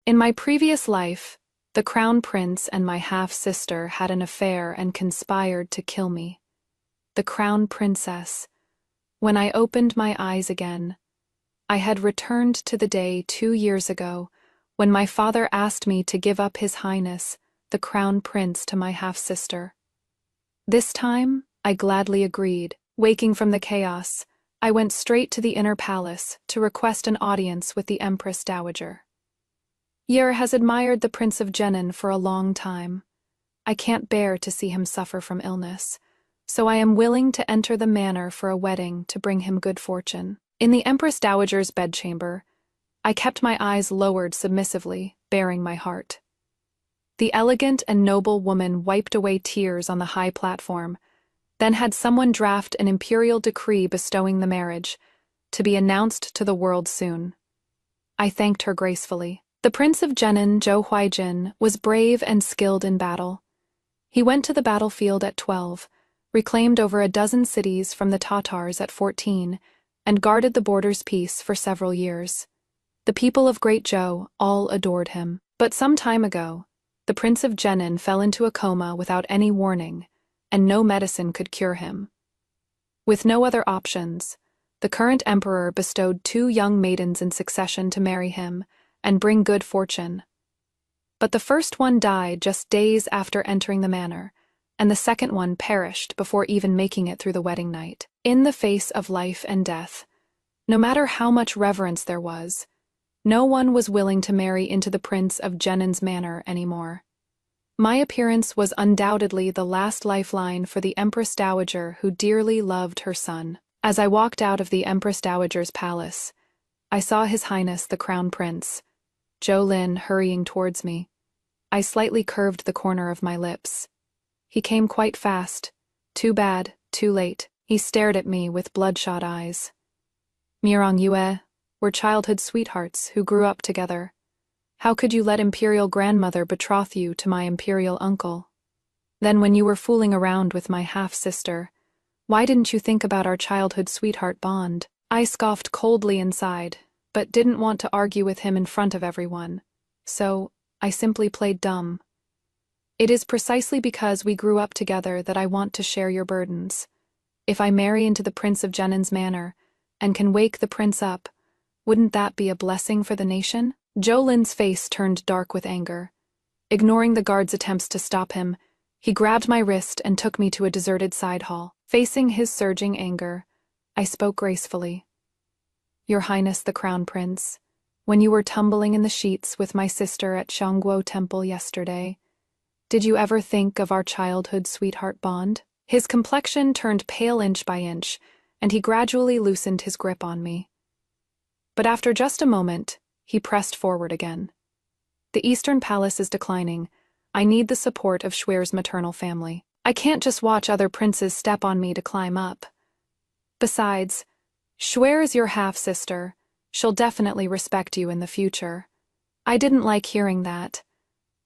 In my previous life, the crown prince and my half-sister had an affair and conspired to kill me. The crown princess. When I opened my eyes again, I had returned to the day 2 years ago when my father asked me to give up His Highness, the crown prince, to my half-sister. This time, I gladly agreed. Waking from the chaos, I went straight to the inner palace to request an audience with the Empress Dowager. Yer has admired the Prince of Genin for a long time. I can't bear to see him suffer from illness, so I am willing to enter the manor for a wedding to bring him good fortune. In the Empress Dowager's bedchamber, I kept my eyes lowered submissively, baring my heart. The elegant and noble woman wiped away tears on the high platform, then had someone draft an imperial decree bestowing the marriage, to be announced to the world soon. I thanked her gracefully. The Prince of Genin, Zhou Huaijin, was brave and skilled in battle. He went to the battlefield at 12, reclaimed over a dozen cities from the Tatars at 14, and guarded the border's peace for several years. The people of Great Zhou all adored him. But some time ago, the Prince of Genin fell into a coma without any warning, and no medicine could cure him. With no other options, the current emperor bestowed 2 young maidens in succession to marry him and bring good fortune. But the first one died just days after entering the manor, and the second one perished before even making it through the wedding night. In the face of life and death, no matter how much reverence there was, no one was willing to marry into the Prince of Genin's manor anymore. My appearance was undoubtedly the last lifeline for the Empress Dowager who dearly loved her son. As I walked out of the Empress Dowager's palace, I saw His Highness the Crown Prince, Zhou Lin, hurrying towards me. I slightly curved the corner of my lips. He came quite fast. Too bad, too late. He stared at me with bloodshot eyes. Mirong Yue, we're childhood sweethearts who grew up together. How could you let Imperial Grandmother betroth you to my Imperial uncle? Then when you were fooling around with my half-sister, why didn't you think about our childhood sweetheart bond? I scoffed coldly inside, but didn't want to argue with him in front of everyone, so I simply played dumb. It is precisely because we grew up together that I want to share your burdens. If I marry into the Prince of Genin's manor, and can wake the prince up, wouldn't that be a blessing for the nation? Zhou Lin's face turned dark with anger. Ignoring the guard's attempts to stop him, he grabbed my wrist and took me to a deserted side hall. Facing his surging anger, I spoke gracefully. Your Highness the Crown Prince, when you were tumbling in the sheets with my sister at Xiangguo Temple yesterday, did you ever think of our childhood sweetheart bond? His complexion turned pale inch by inch, and he gradually loosened his grip on me. But after just a moment, he pressed forward again. The Eastern Palace is declining. I need the support of Xue's maternal family. I can't just watch other princes step on me to climb up. Besides, Xue is your half-sister. She'll definitely respect you in the future. I didn't like hearing that.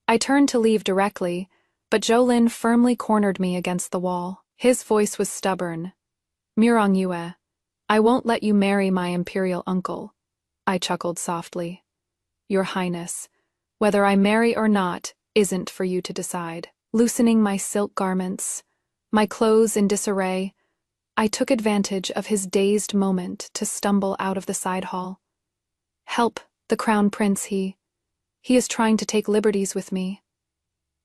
I turned to leave directly, but Zhou Lin firmly cornered me against the wall. His voice was stubborn. Mirong Yue, I won't let you marry my imperial uncle. I chuckled softly. Your Highness, whether I marry or not isn't for you to decide. Loosening my silk garments, my clothes in disarray, I took advantage of his dazed moment to stumble out of the side hall. Help, the Crown Prince, he is trying to take liberties with me.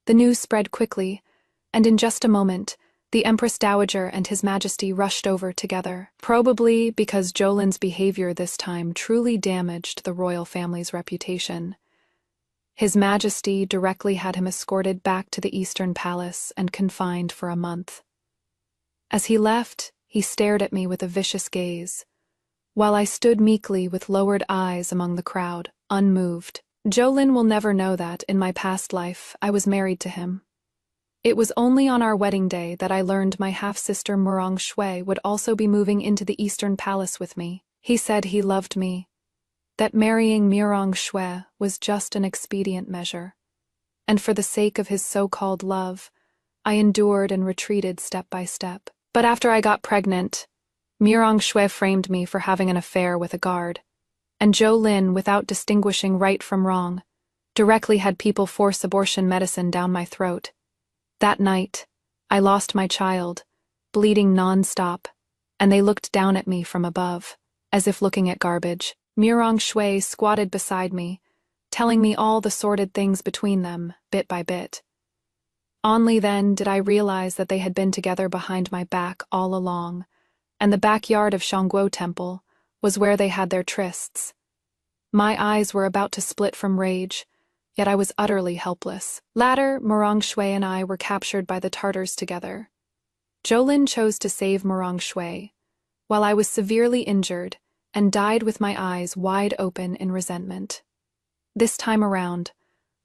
The news spread quickly, and in just a moment, the Empress Dowager and His Majesty rushed over together, probably because Zhou Lin's behavior this time truly damaged the royal family's reputation. His Majesty directly had him escorted back to the Eastern Palace and confined for a month. As he left, he stared at me with a vicious gaze, while I stood meekly with lowered eyes among the crowd, unmoved. Zhou Lin will never know that, in my past life, I was married to him. It was only on our wedding day that I learned my half-sister Mirong Xue would also be moving into the Eastern Palace with me. He said he loved me, that marrying Mirong Xue was just an expedient measure, and for the sake of his so-called love, I endured and retreated step by step. But after I got pregnant, Mirong Xue framed me for having an affair with a guard, and Zhou Lin, without distinguishing right from wrong, directly had people force abortion medicine down my throat. That night, I lost my child, bleeding non-stop, and they looked down at me from above, as if looking at garbage. Mirong Shui squatted beside me, telling me all the sordid things between them, bit by bit. Only then did I realize that they had been together behind my back all along, and the backyard of Shangguo Temple was where they had their trysts. My eyes were about to split from rage, yet I was utterly helpless. Later, Mirong Shui and I were captured by the Tartars together. Jolin chose to save Mirong Shui, while I was severely injured and died with my eyes wide open in resentment. This time around,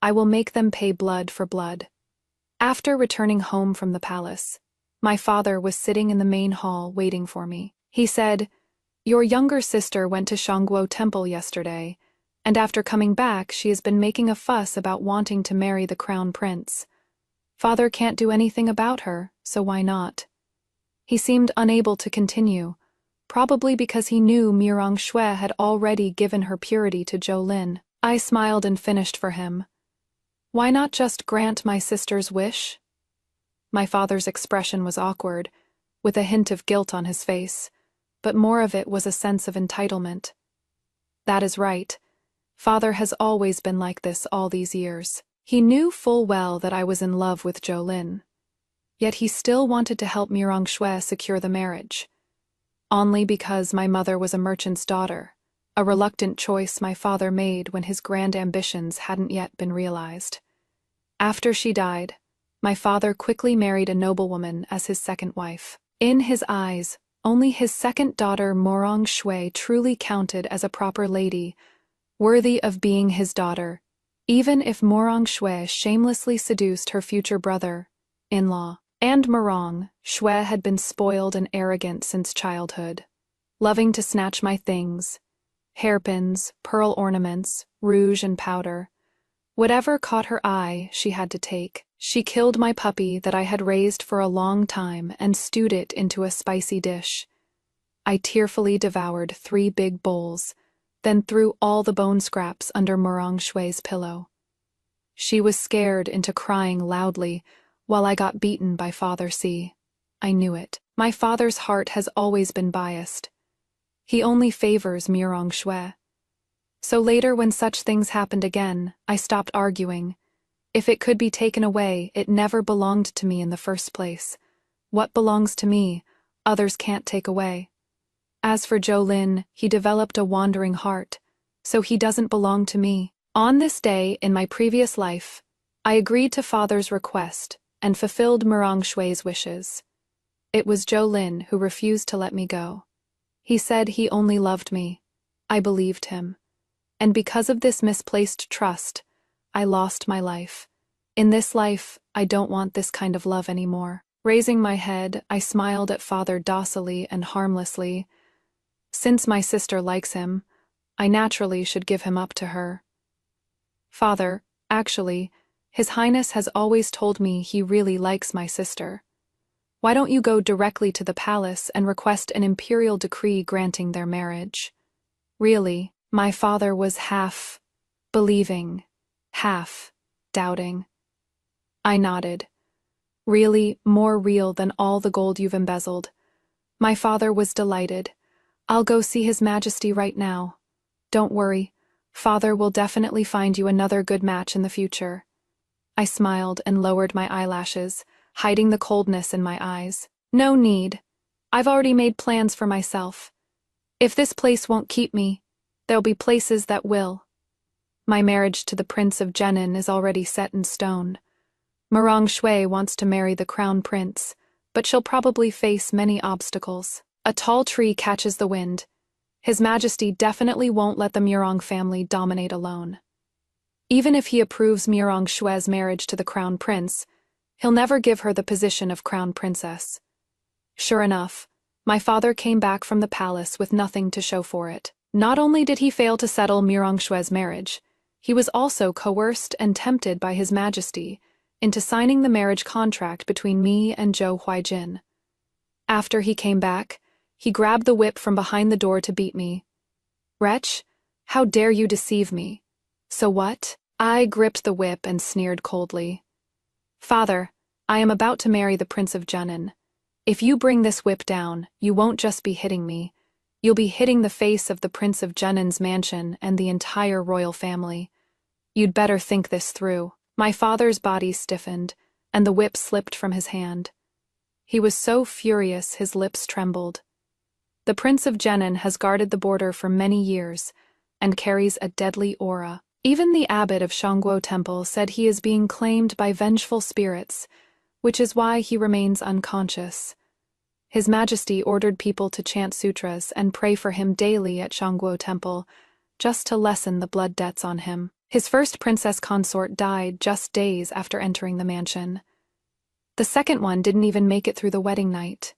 I will make them pay blood for blood. After returning home from the palace, my father was sitting in the main hall waiting for me. He said, "Your younger sister went to Shangguo Temple yesterday, and after coming back she has been making a fuss about wanting to marry the crown prince. Father can't do anything about her, so why not?" He seemed unable to continue, probably because he knew Mirong Shui had already given her purity to Jolin. I smiled and finished for him. Why not just grant my sister's wish? My father's expression was awkward, with a hint of guilt on his face, but more of it was a sense of entitlement. That is right. Father has always been like this all these years. He knew full well that I was in love with Jolin. Yet he still wanted to help Mirong Shui secure the marriage. Only because my mother was a merchant's daughter, a reluctant choice my father made when his grand ambitions hadn't yet been realized. After she died, my father quickly married a noblewoman as his second wife. In his eyes, only his second daughter Mirong Shui truly counted as a proper lady, worthy of being his daughter, even if Mirong Shui shamelessly seduced her future brother-in-law. And Mirong Shui had been spoiled and arrogant since childhood, loving to snatch my things, hairpins, pearl ornaments, rouge and powder. Whatever caught her eye, she had to take. She killed my puppy that I had raised for a long time and stewed it into a spicy dish. I tearfully devoured 3 big bowls, then threw all the bone scraps under Mirong Shui's pillow. She was scared into crying loudly while I got beaten by Father C. I knew it. My father's heart has always been biased. He only favors Mirong Shui. So later, when such things happened again, I stopped arguing. If it could be taken away, it never belonged to me in the first place. What belongs to me, others can't take away. As for Jolin, he developed a wandering heart, so he doesn't belong to me. On this day, in my previous life, I agreed to Father's request and fulfilled Mirong Shui's wishes. It was Jolin who refused to let me go. He said he only loved me. I believed him. And because of this misplaced trust, I lost my life. In this life, I don't want this kind of love anymore. Raising my head, I smiled at Father docilely and harmlessly. Since my sister likes him, I naturally should give him up to her. Father, actually, His Highness has always told me he really likes my sister. Why don't you go directly to the palace and request an imperial decree granting their marriage? Really, my father was half believing, half doubting. I nodded. Really, more real than all the gold you've embezzled. My father was delighted. I'll go see His Majesty right now. Don't worry, Father will definitely find you another good match in the future. I smiled and lowered my eyelashes, hiding the coldness in my eyes. No need. I've already made plans for myself. If this place won't keep me, there'll be places that will. My marriage to the Prince of Jenin is already set in stone. Mirong Shui wants to marry the crown prince, but she'll probably face many obstacles. A tall tree catches the wind. His Majesty definitely won't let the Mirong family dominate alone. Even if he approves Mirong Shui's marriage to the crown prince, he'll never give her the position of crown princess. Sure enough, my father came back from the palace with nothing to show for it. Not only did he fail to settle Mirong Shui's marriage, he was also coerced and tempted by His Majesty into signing the marriage contract between me and Zhou Huijin. After he came back, he grabbed the whip from behind the door to beat me. Wretch, how dare you deceive me? So what? I gripped the whip and sneered coldly. Father, I am about to marry the Prince of Jenin. If you bring this whip down, you won't just be hitting me. You'll be hitting the face of the Prince of Jenin's mansion and the entire royal family. You'd better think this through. My father's body stiffened, and the whip slipped from his hand. He was so furious his lips trembled. The Prince of Jenin has guarded the border for many years and carries a deadly aura. Even the abbot of Shangguo Temple said he is being claimed by vengeful spirits, which is why he remains unconscious. His Majesty ordered people to chant sutras and pray for him daily at Shangguo Temple, just to lessen the blood debts on him. His first princess consort died just days after entering the mansion. The second one didn't even make it through the wedding night.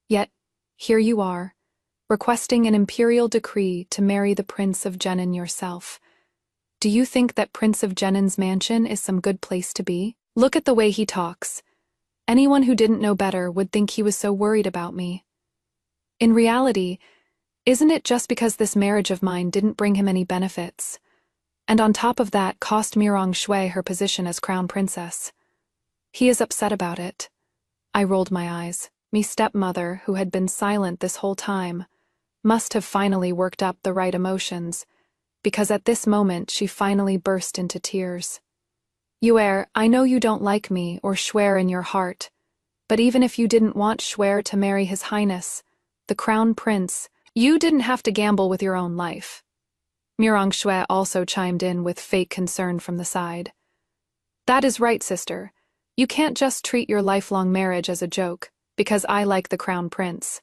Yet, here you are, requesting an imperial decree to marry the Prince of Jenin yourself. Do you think that Prince of Jenin's mansion is some good place to be? Look at the way he talks. Anyone who didn't know better would think he was so worried about me. In reality, isn't it just because this marriage of mine didn't bring him any benefits? And on top of that, cost Mirong Shui her position as crown princess. He is upset about it. I rolled my eyes. Me stepmother, who had been silent this whole time, must have finally worked up the right emotions, because at this moment she finally burst into tears. Yuer, I know you don't like me or Shuer in your heart, but even if you didn't want Shuer to marry His Highness, the Crown Prince, you didn't have to gamble with your own life. Mirong Shui also chimed in with fake concern from the side. That is right, sister. You can't just treat your lifelong marriage as a joke, because I like the Crown Prince.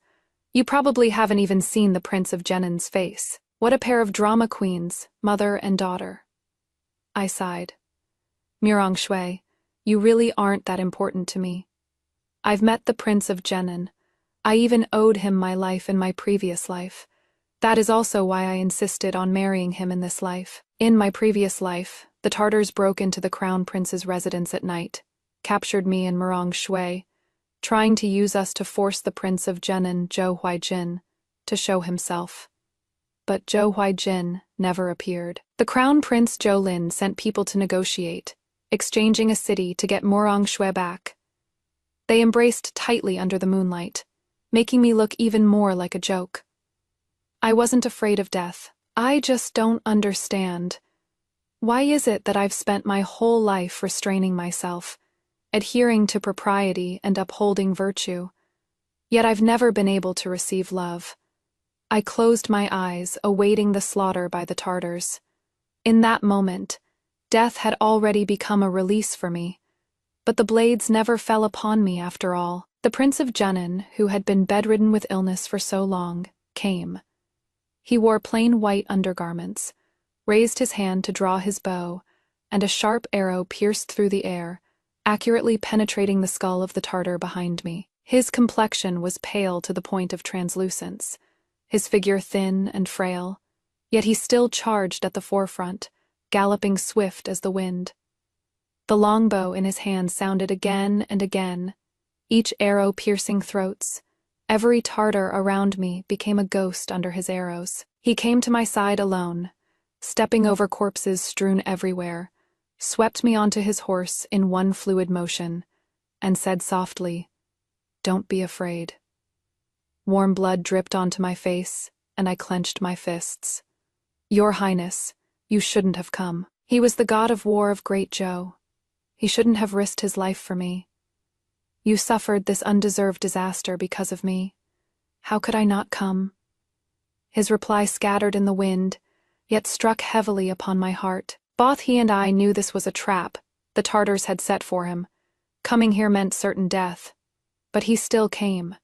You probably haven't even seen the Prince of Jenin's face. What a pair of drama queens, mother and daughter. I sighed. Mirong Shui, you really aren't that important to me. I've met the Prince of Jenin. I even owed him my life in my previous life. That is also why I insisted on marrying him in this life. In my previous life, the Tartars broke into the Crown Prince's residence at night, captured me and Mirong Shui, trying to use us to force the Prince of Jenin, Zhou Huijin, to show himself. But Zhou Huijin never appeared. The Crown Prince Zhou Lin sent people to negotiate, exchanging a city to get Mirong Shui back. They embraced tightly under the moonlight, making me look even more like a joke. I wasn't afraid of death. I just don't understand. Why is it that I've spent my whole life restraining myself, adhering to propriety and upholding virtue, yet I've never been able to receive love? I closed my eyes, awaiting the slaughter by the Tartars. In that moment, death had already become a release for me, but the blades never fell upon me after all. The Prince of Jenin, who had been bedridden with illness for so long, came. He wore plain white undergarments, raised his hand to draw his bow, and a sharp arrow pierced through the air, accurately penetrating the skull of the Tartar behind me. His complexion was pale to the point of translucence, his figure thin and frail, yet he still charged at the forefront, galloping swift as the wind. The longbow in his hand sounded again and again, each arrow piercing throats. Every Tartar around me became a ghost under his arrows. He came to my side alone, stepping over corpses strewn everywhere, swept me onto his horse in one fluid motion, and said softly, "Don't be afraid." Warm blood dripped onto my face, and I clenched my fists. "Your Highness, you shouldn't have come." He was the god of war of Great Zhou. He shouldn't have risked his life for me. You suffered this undeserved disaster because of me. How could I not come? His reply scattered in the wind, yet struck heavily upon my heart. Both he and I knew this was a trap the Tartars had set for him. Coming here meant certain death. But he still came.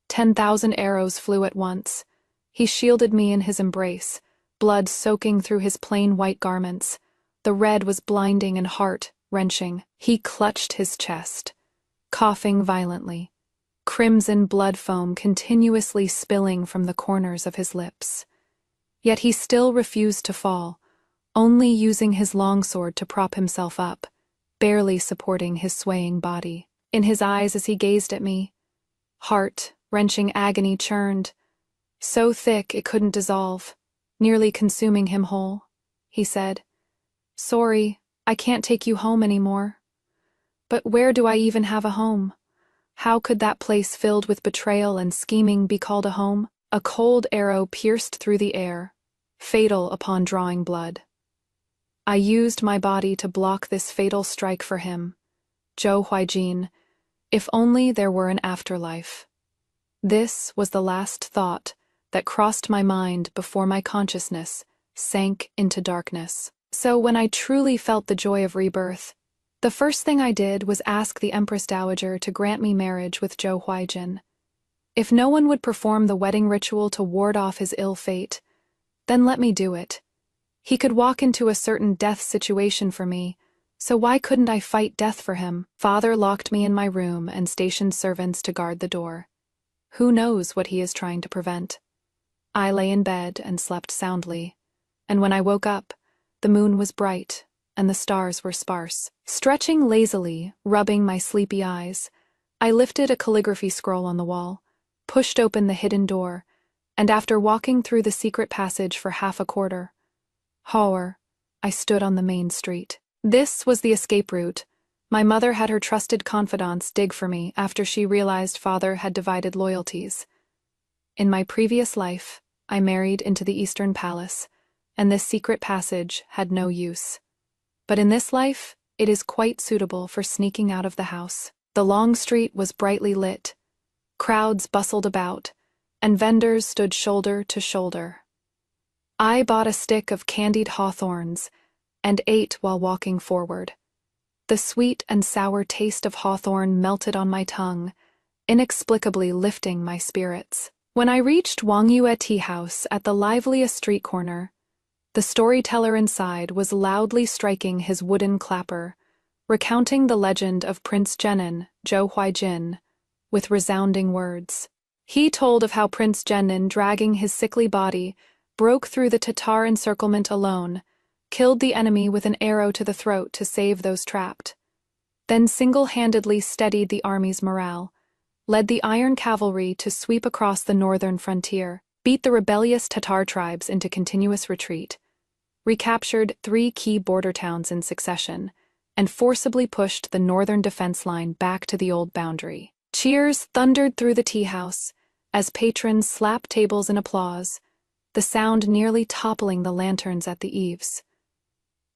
10,000 arrows flew at once. He shielded me in his embrace, blood soaking through his plain white garments. The red was blinding and heart-wrenching. He clutched his chest, coughing violently, crimson blood foam continuously spilling from the corners of his lips. Yet he still refused to fall, only using his longsword to prop himself up, barely supporting his swaying body. In his eyes as he gazed at me, heart-wrenching agony churned, so thick it couldn't dissolve, nearly consuming him whole. He said, "Sorry, I can't take you home anymore. But where do I even have a home? How could that place filled with betrayal and scheming be called a home? A cold arrow pierced through the air, fatal upon drawing blood. I used my body to block this fatal strike for him. Zhou Huijin, if only there were an afterlife. This was the last thought that crossed my mind before my consciousness sank into darkness. So when I truly felt the joy of rebirth, the first thing I did was ask the Empress Dowager to grant me marriage with Zhou Huijin. If no one would perform the wedding ritual to ward off his ill fate, then let me do it. He could walk into a certain death situation for me, so why couldn't I fight death for him? Father locked me in my room and stationed servants to guard the door. Who knows what he is trying to prevent? I lay in bed and slept soundly, and when I woke up, the moon was bright and the stars were sparse. Stretching lazily, rubbing my sleepy eyes, I lifted a calligraphy scroll on the wall, pushed open the hidden door, and after walking through the secret passage for half a quarter, I stood on the main street. This was the escape route. My mother had her trusted confidants dig for me after she realized father had divided loyalties. In my previous life, I married into the Eastern Palace, and this secret passage had no use. But in this life, it is quite suitable for sneaking out of the house. The long street was brightly lit. Crowds bustled about, and vendors stood shoulder to shoulder. I bought a stick of candied hawthorns and ate while walking forward. The sweet and sour taste of hawthorn melted on my tongue, inexplicably lifting my spirits. When I reached Wangyue Tea House at the liveliest street corner, the storyteller inside was loudly striking his wooden clapper, recounting the legend of Prince Zhenin, Zhou Huijin, with resounding words. He told of how Prince Zhenin, dragging his sickly body, broke through the Tatar encirclement alone, killed the enemy with an arrow to the throat to save those trapped, then single-handedly steadied the army's morale, led the Iron Cavalry to sweep across the northern frontier, beat the rebellious Tatar tribes into continuous retreat, recaptured 3 key border towns in succession, and forcibly pushed the northern defense line back to the old boundary. Cheers thundered through the tea house as patrons slapped tables in applause, the sound nearly toppling the lanterns at the eaves.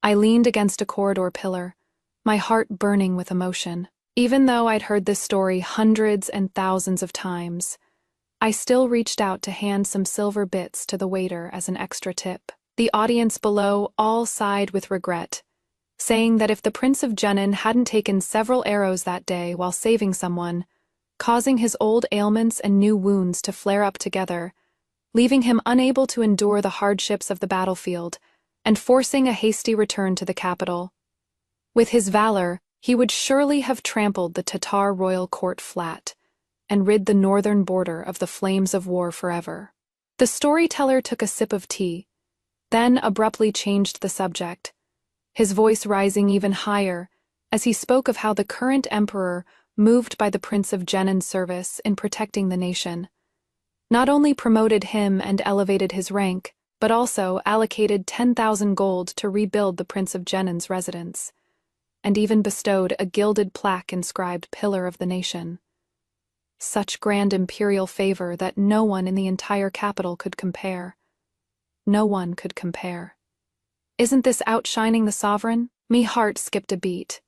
I leaned against a corridor pillar, my heart burning with emotion. Even though I'd heard this story hundreds and thousands of times, I still reached out to hand some silver bits to the waiter as an extra tip. The audience below all sighed with regret, saying that if the Prince of Zhenin hadn't taken several arrows that day while saving someone, causing his old ailments and new wounds to flare up together, leaving him unable to endure the hardships of the battlefield, and forcing a hasty return to the capital. With his valor, he would surely have trampled the Tatar royal court flat, and rid the northern border of the flames of war forever. The storyteller took a sip of tea, then abruptly changed the subject, his voice rising even higher as he spoke of how the current emperor, moved by the Prince of Zhenin's service in protecting the nation, not only promoted him and elevated his rank, but also allocated 10,000 gold to rebuild the Prince of Zhenin's residence, and even bestowed a gilded plaque inscribed Pillar of the Nation. Such grand imperial favor that no one in the entire capital could compare. No one could compare. Isn't this outshining the sovereign? Me heart skipped a beat.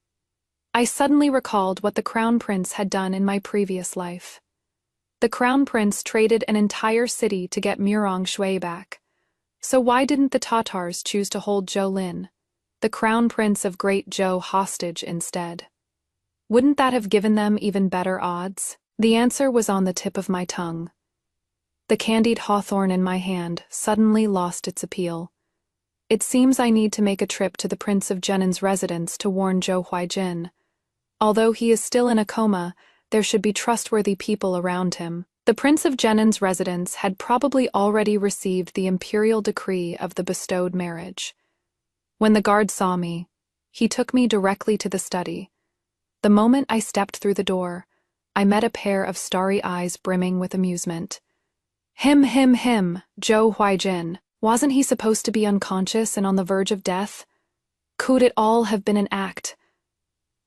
I suddenly recalled what the Crown Prince had done in my previous life. The Crown Prince traded an entire city to get Murong Shui back. So why didn't the Tatars choose to hold Zhou Lin, the Crown Prince of Great Zhou, hostage instead? Wouldn't that have given them even better odds? The answer was on the tip of my tongue. The candied hawthorn in my hand suddenly lost its appeal. It seems I need to make a trip to the Prince of Zhenin's residence to warn Zhou Huijin. Although he is still in a coma, there should be trustworthy people around him. The Prince of Zhenin's residence had probably already received the imperial decree of the bestowed marriage. When the guard saw me, he took me directly to the study. The moment I stepped through the door, I met a pair of starry eyes brimming with amusement. Him, Zhou Huijin. Wasn't he supposed to be unconscious and on the verge of death? Could it all have been an act?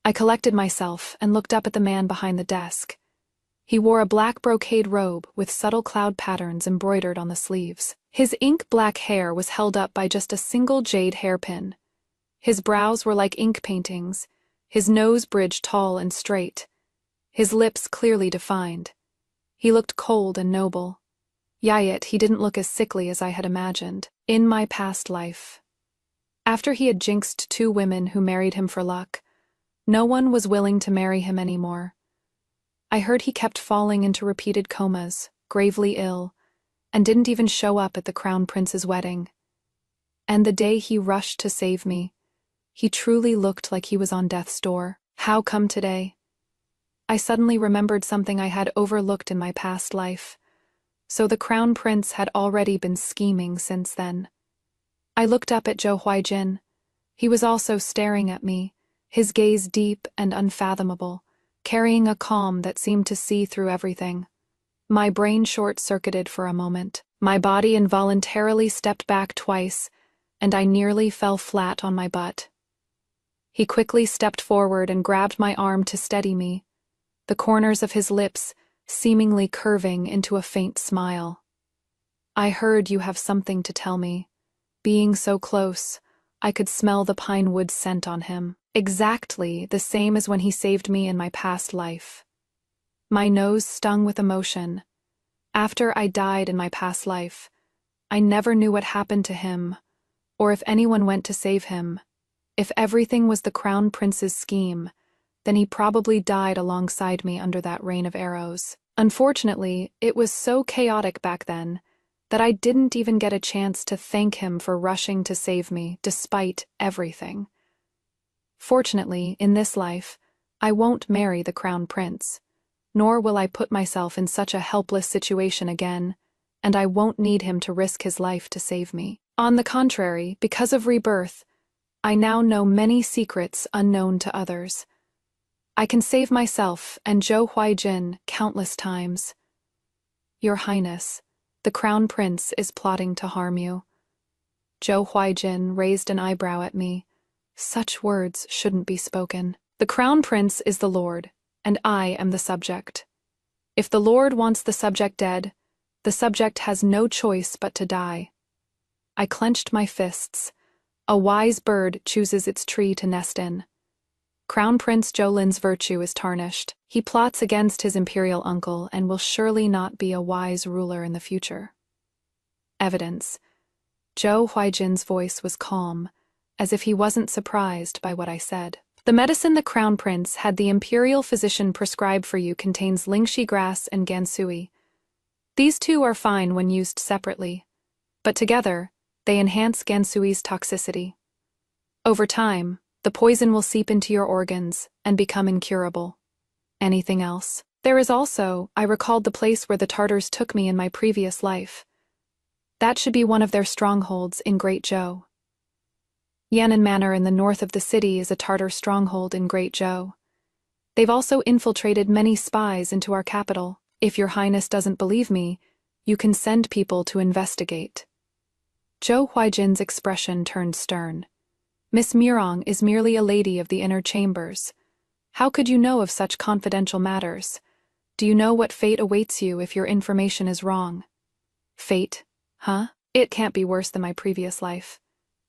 I collected myself and looked up at the man behind the desk. He wore a black brocade robe with subtle cloud patterns embroidered on the sleeves. His ink-black hair was held up by just a single jade hairpin. His brows were like ink paintings, his nose bridged tall and straight, his lips clearly defined. He looked cold and noble. Yet he didn't look as sickly as I had imagined. In my past life, after he had jinxed 2 women who married him for luck, no one was willing to marry him anymore. I heard he kept falling into repeated comas, gravely ill, and didn't even show up at the Crown Prince's wedding. And the day he rushed to save me, he truly looked like he was on death's door. How come today? I suddenly remembered something I had overlooked in my past life. So the Crown Prince had already been scheming since then. I looked up at Zhou Huaijin. He was also staring at me, his gaze deep and unfathomable, carrying a calm that seemed to see through everything. My brain short-circuited for a moment. My body involuntarily stepped back twice, and I nearly fell flat on my butt. He quickly stepped forward and grabbed my arm to steady me, the corners of his lips seemingly curving into a faint smile. I heard you have something to tell me. Being so close, I could smell the pine wood scent on him. Exactly the same as when he saved me in my past life. My nose stung with emotion. After I died in my past life, I never knew what happened to him, or if anyone went to save him. If everything was the Crown Prince's scheme, then he probably died alongside me under that rain of arrows. Unfortunately, it was so chaotic back then that I didn't even get a chance to thank him for rushing to save me despite everything. Fortunately, in this life, I won't marry the Crown Prince, nor will I put myself in such a helpless situation again, and I won't need him to risk his life to save me. On the contrary, because of Rebirth, I now know many secrets unknown to others. I can save myself and Zhou Huaijin countless times. Your Highness, the Crown Prince is plotting to harm you. Zhou Huaijin raised an eyebrow at me. Such words shouldn't be spoken. The Crown Prince is the Lord, and I am the subject. If the Lord wants the subject dead, the subject has no choice but to die. I clenched my fists. A wise bird chooses its tree to nest in. Crown Prince Zhoulin's virtue is tarnished. He plots against his imperial uncle and will surely not be a wise ruler in the future. Evidence. Zhou Huaijin's voice was calm, as if he wasn't surprised by what I said. The medicine the Crown Prince had the imperial physician prescribe for you contains lingxi grass and gansui. These 2 are fine when used separately, but together, they enhance gansui's toxicity. Over time, the poison will seep into your organs and become incurable. Anything else? There is also, I recalled the place where the Tartars took me in my previous life. That should be one of their strongholds in Great Zhou. Yan'an Manor in the north of the city is a Tartar stronghold in Great Zhou. They've also infiltrated many spies into our capital. If your Highness doesn't believe me, you can send people to investigate. Zhou Huaijin's expression turned stern. Miss Mirong is merely a lady of the inner chambers. How could you know of such confidential matters? Do you know what fate awaits you if your information is wrong? Fate, huh? It can't be worse than my previous life.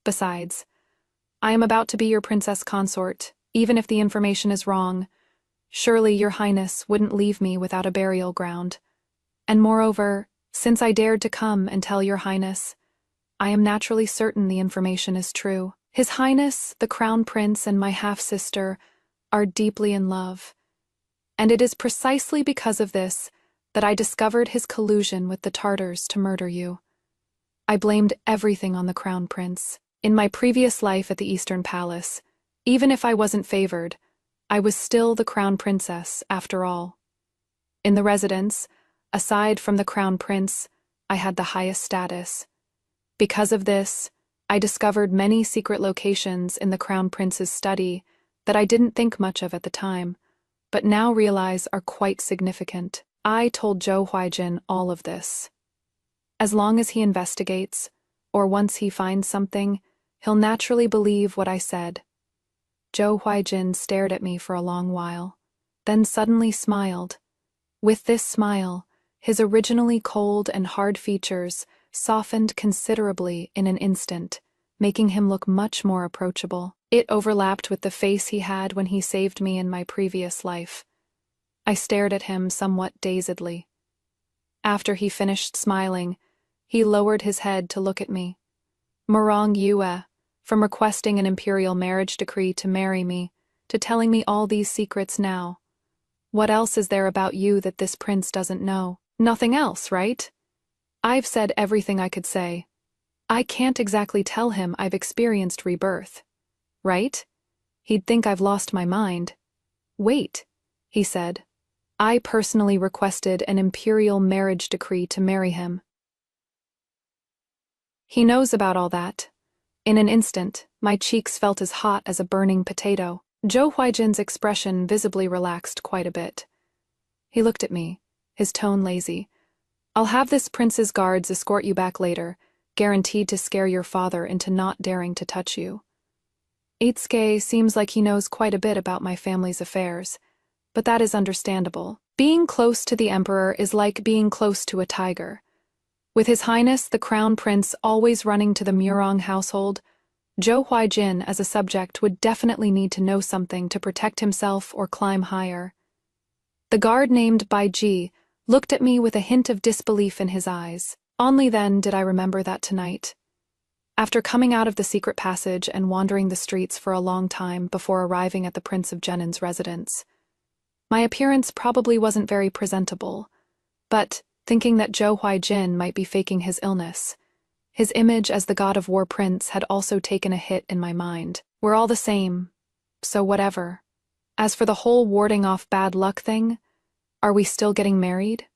Besides, I am about to be your princess consort, even if the information is wrong. Surely your Highness wouldn't leave me without a burial ground. And moreover, since I dared to come and tell your Highness, I am naturally certain the information is true. His Highness, the Crown Prince, and my half-sister are deeply in love. And it is precisely because of this that I discovered his collusion with the Tartars to murder you. I blamed everything on the Crown Prince. In my previous life at the Eastern Palace, even if I wasn't favored, I was still the Crown Princess, after all. In the residence, aside from the Crown Prince, I had the highest status. Because of this, I discovered many secret locations in the Crown Prince's study that I didn't think much of at the time, but now realize are quite significant. I told Zhou Huaijin all of this. As long as he investigates, or once he finds something, He'll naturally believe what I said. Zhou Huijin stared at me for a long while, then suddenly smiled. With this smile, his originally cold and hard features softened considerably in an instant, making him look much more approachable. It overlapped with the face he had when he saved me in my previous life. I stared at him somewhat dazedly. After he finished smiling, he lowered his head to look at me. Murong Yue, from requesting an imperial marriage decree to marry me, to telling me all these secrets now. What else is there about you that this prince doesn't know? Nothing else, right? I've said everything I could say. I can't exactly tell him I've experienced rebirth. Right? He'd think I've lost my mind. Wait, he said. I personally requested an imperial marriage decree to marry him. He knows about all that. In an instant, my cheeks felt as hot as a burning potato. Zhou Huijin's expression visibly relaxed quite a bit. He looked at me, his tone lazy. I'll have this prince's guards escort you back later, guaranteed to scare your father into not daring to touch you. Itsuke seems like he knows quite a bit about my family's affairs, but that is understandable. Being close to the emperor is like being close to a tiger. With His Highness the Crown Prince always running to the Murong household, Zhou Huijin as a subject would definitely need to know something to protect himself or climb higher. The guard named Baiji looked at me with a hint of disbelief in his eyes. Only then did I remember that tonight. After coming out of the secret passage and wandering the streets for a long time before arriving at the Prince of Genin's residence, my appearance probably wasn't very presentable, but, thinking that Zhou Huijin might be faking his illness, his image as the god of war prince had also taken a hit in my mind. We're all the same, so whatever. As for the whole warding off bad luck thing, are we still getting married?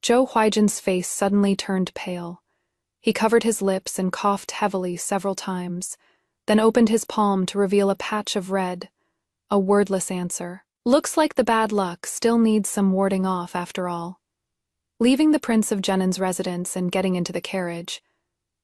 Zhou Huijin's face suddenly turned pale. He covered his lips and coughed heavily several times, then opened his palm to reveal a patch of red, a wordless answer. Looks like the bad luck still needs some warding off after all. Leaving the Prince of Genin's residence and getting into the carriage,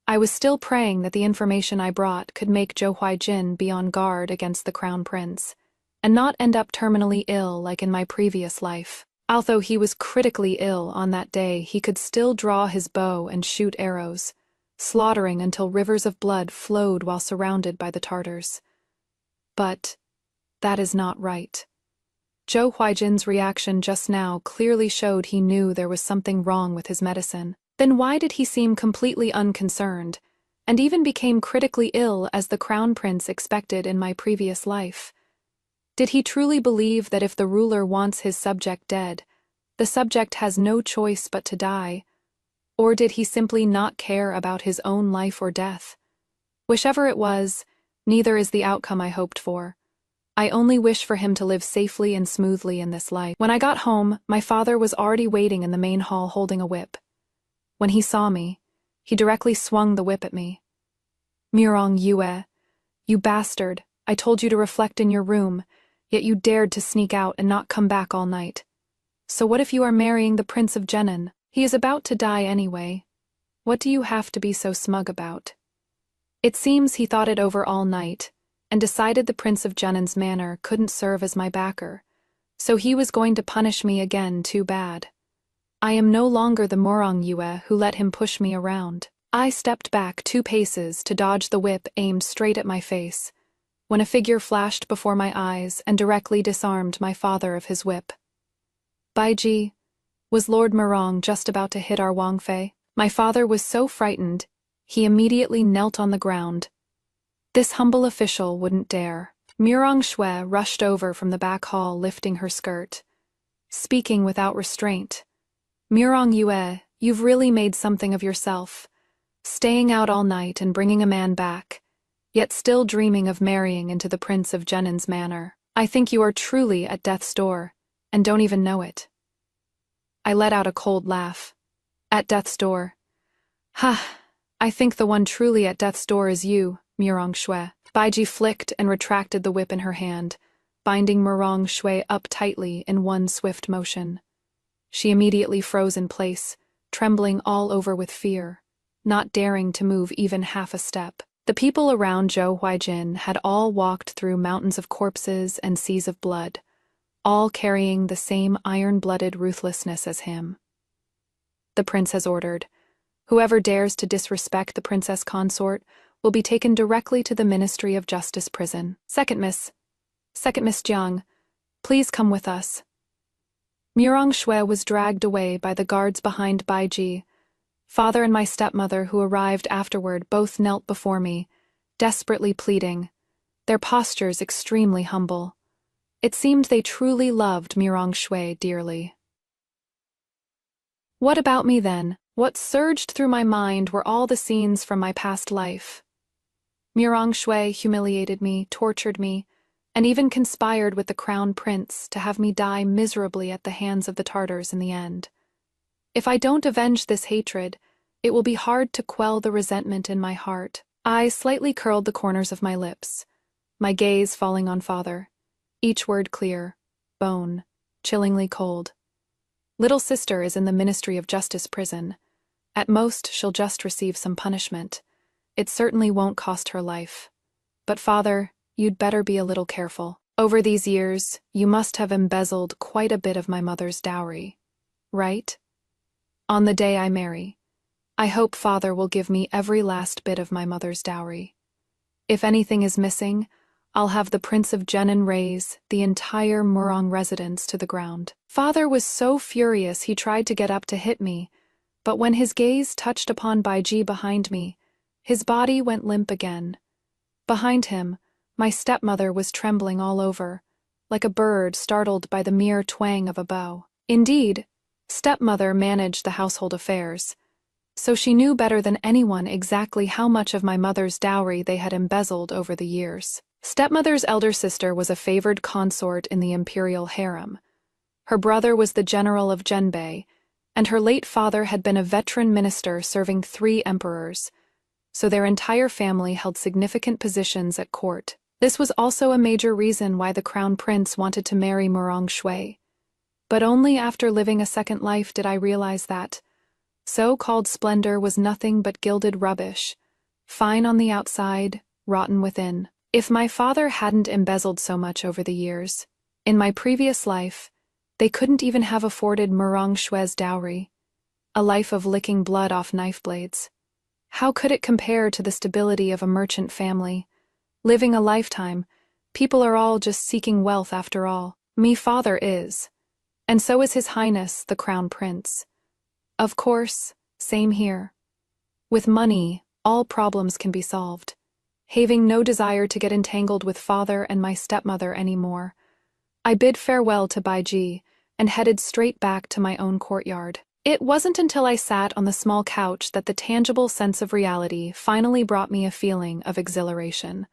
I was still praying that the information I brought could make Zhou Huijin be on guard against the Crown Prince, and not end up terminally ill like in my previous life. Although he was critically ill on that day, he could still draw his bow and shoot arrows, slaughtering until rivers of blood flowed while surrounded by the Tartars. But that is not right. Zhou Huijin's reaction just now clearly showed he knew there was something wrong with his medicine. Then why did he seem completely unconcerned, and even became critically ill as the Crown Prince expected in my previous life? Did he truly believe that if the ruler wants his subject dead, the subject has no choice but to die? Or did he simply not care about his own life or death? Whichever it was, neither is the outcome I hoped for. I only wish for him to live safely and smoothly in this life. When I got home, my father was already waiting in the main hall holding a whip. When he saw me, he directly swung the whip at me. Murong Yue, you bastard, I told you to reflect in your room, yet you dared to sneak out and not come back all night. So what if you are marrying the Prince of Genin? He is about to die anyway. What do you have to be so smug about? It seems he thought it over all night, and decided the Prince of Genin's manor couldn't serve as my backer, so he was going to punish me again too bad. I am no longer the Murong Yue who let him push me around. I stepped back 2 paces to dodge the whip aimed straight at my face, when a figure flashed before my eyes and directly disarmed my father of his whip. Baiji, was Lord Murong just about to hit our Wangfei? My father was so frightened, he immediately knelt on the ground. This humble official wouldn't dare. Murong Shui rushed over from the back hall lifting her skirt, speaking without restraint. Murong Yue, you've really made something of yourself, staying out all night and bringing a man back, yet still dreaming of marrying into the Prince of Genin's manor. I think you are truly at death's door, and don't even know it. I let out a cold laugh. At death's door. Ha, I think the one truly at death's door is you, Murong Shui. Baiji flicked and retracted the whip in her hand, binding Murong Shui up tightly in one swift motion. She immediately froze in place, trembling all over with fear, not daring to move even half a step. The people around Zhou Huijin had all walked through mountains of corpses and seas of blood, all carrying the same iron-blooded ruthlessness as him. The prince has ordered, whoever dares to disrespect the princess consort will be taken directly to the Ministry of Justice prison. Second Miss Jiang, please come with us. Murong Shui was dragged away by the guards behind Baiji. Father and my stepmother, who arrived afterward, both knelt before me, desperately pleading, their postures extremely humble. It seemed they truly loved Murong Shui dearly. What about me then? What surged through my mind were all the scenes from my past life. Murong Shui humiliated me, tortured me, and even conspired with the crown prince to have me die miserably at the hands of the Tartars in the end. If I don't avenge this hatred, it will be hard to quell the resentment in my heart. I slightly curled the corners of my lips, my gaze falling on father, each word clear, bone, chillingly cold. Little sister is in the Ministry of Justice prison. At most, she'll just receive some punishment. It certainly won't cost her life. But father, you'd better be a little careful. Over these years, you must have embezzled quite a bit of my mother's dowry, right? On the day I marry, I hope father will give me every last bit of my mother's dowry. If anything is missing, I'll have the Prince of Jenin raze the entire Murong residence to the ground. Father was so furious he tried to get up to hit me, but when his gaze touched upon Baiji behind me, his body went limp again. Behind him, my stepmother was trembling all over, like a bird startled by the mere twang of a bow. Indeed, stepmother managed the household affairs, so she knew better than anyone exactly how much of my mother's dowry they had embezzled over the years. Stepmother's elder sister was a favored consort in the imperial harem. Her brother was the general of Zhenbei, and her late father had been a veteran minister serving 3 emperors, so their entire family held significant positions at court. This was also a major reason why the crown prince wanted to marry Murong Shui. But only after living a second life did I realize that so-called splendor was nothing but gilded rubbish, fine on the outside, rotten within. If my father hadn't embezzled so much over the years, in my previous life, they couldn't even have afforded Murong Shui's dowry, a life of licking blood off knife blades. How could it compare to the stability of a merchant family? Living a lifetime, people are all just seeking wealth after all. Me father is. And so is His Highness, the Crown Prince. Of course, same here. With money, all problems can be solved. Having no desire to get entangled with father and my stepmother anymore, I bid farewell to Baiji and headed straight back to my own courtyard. It wasn't until I sat on the small couch that the tangible sense of reality finally brought me a feeling of exhilaration.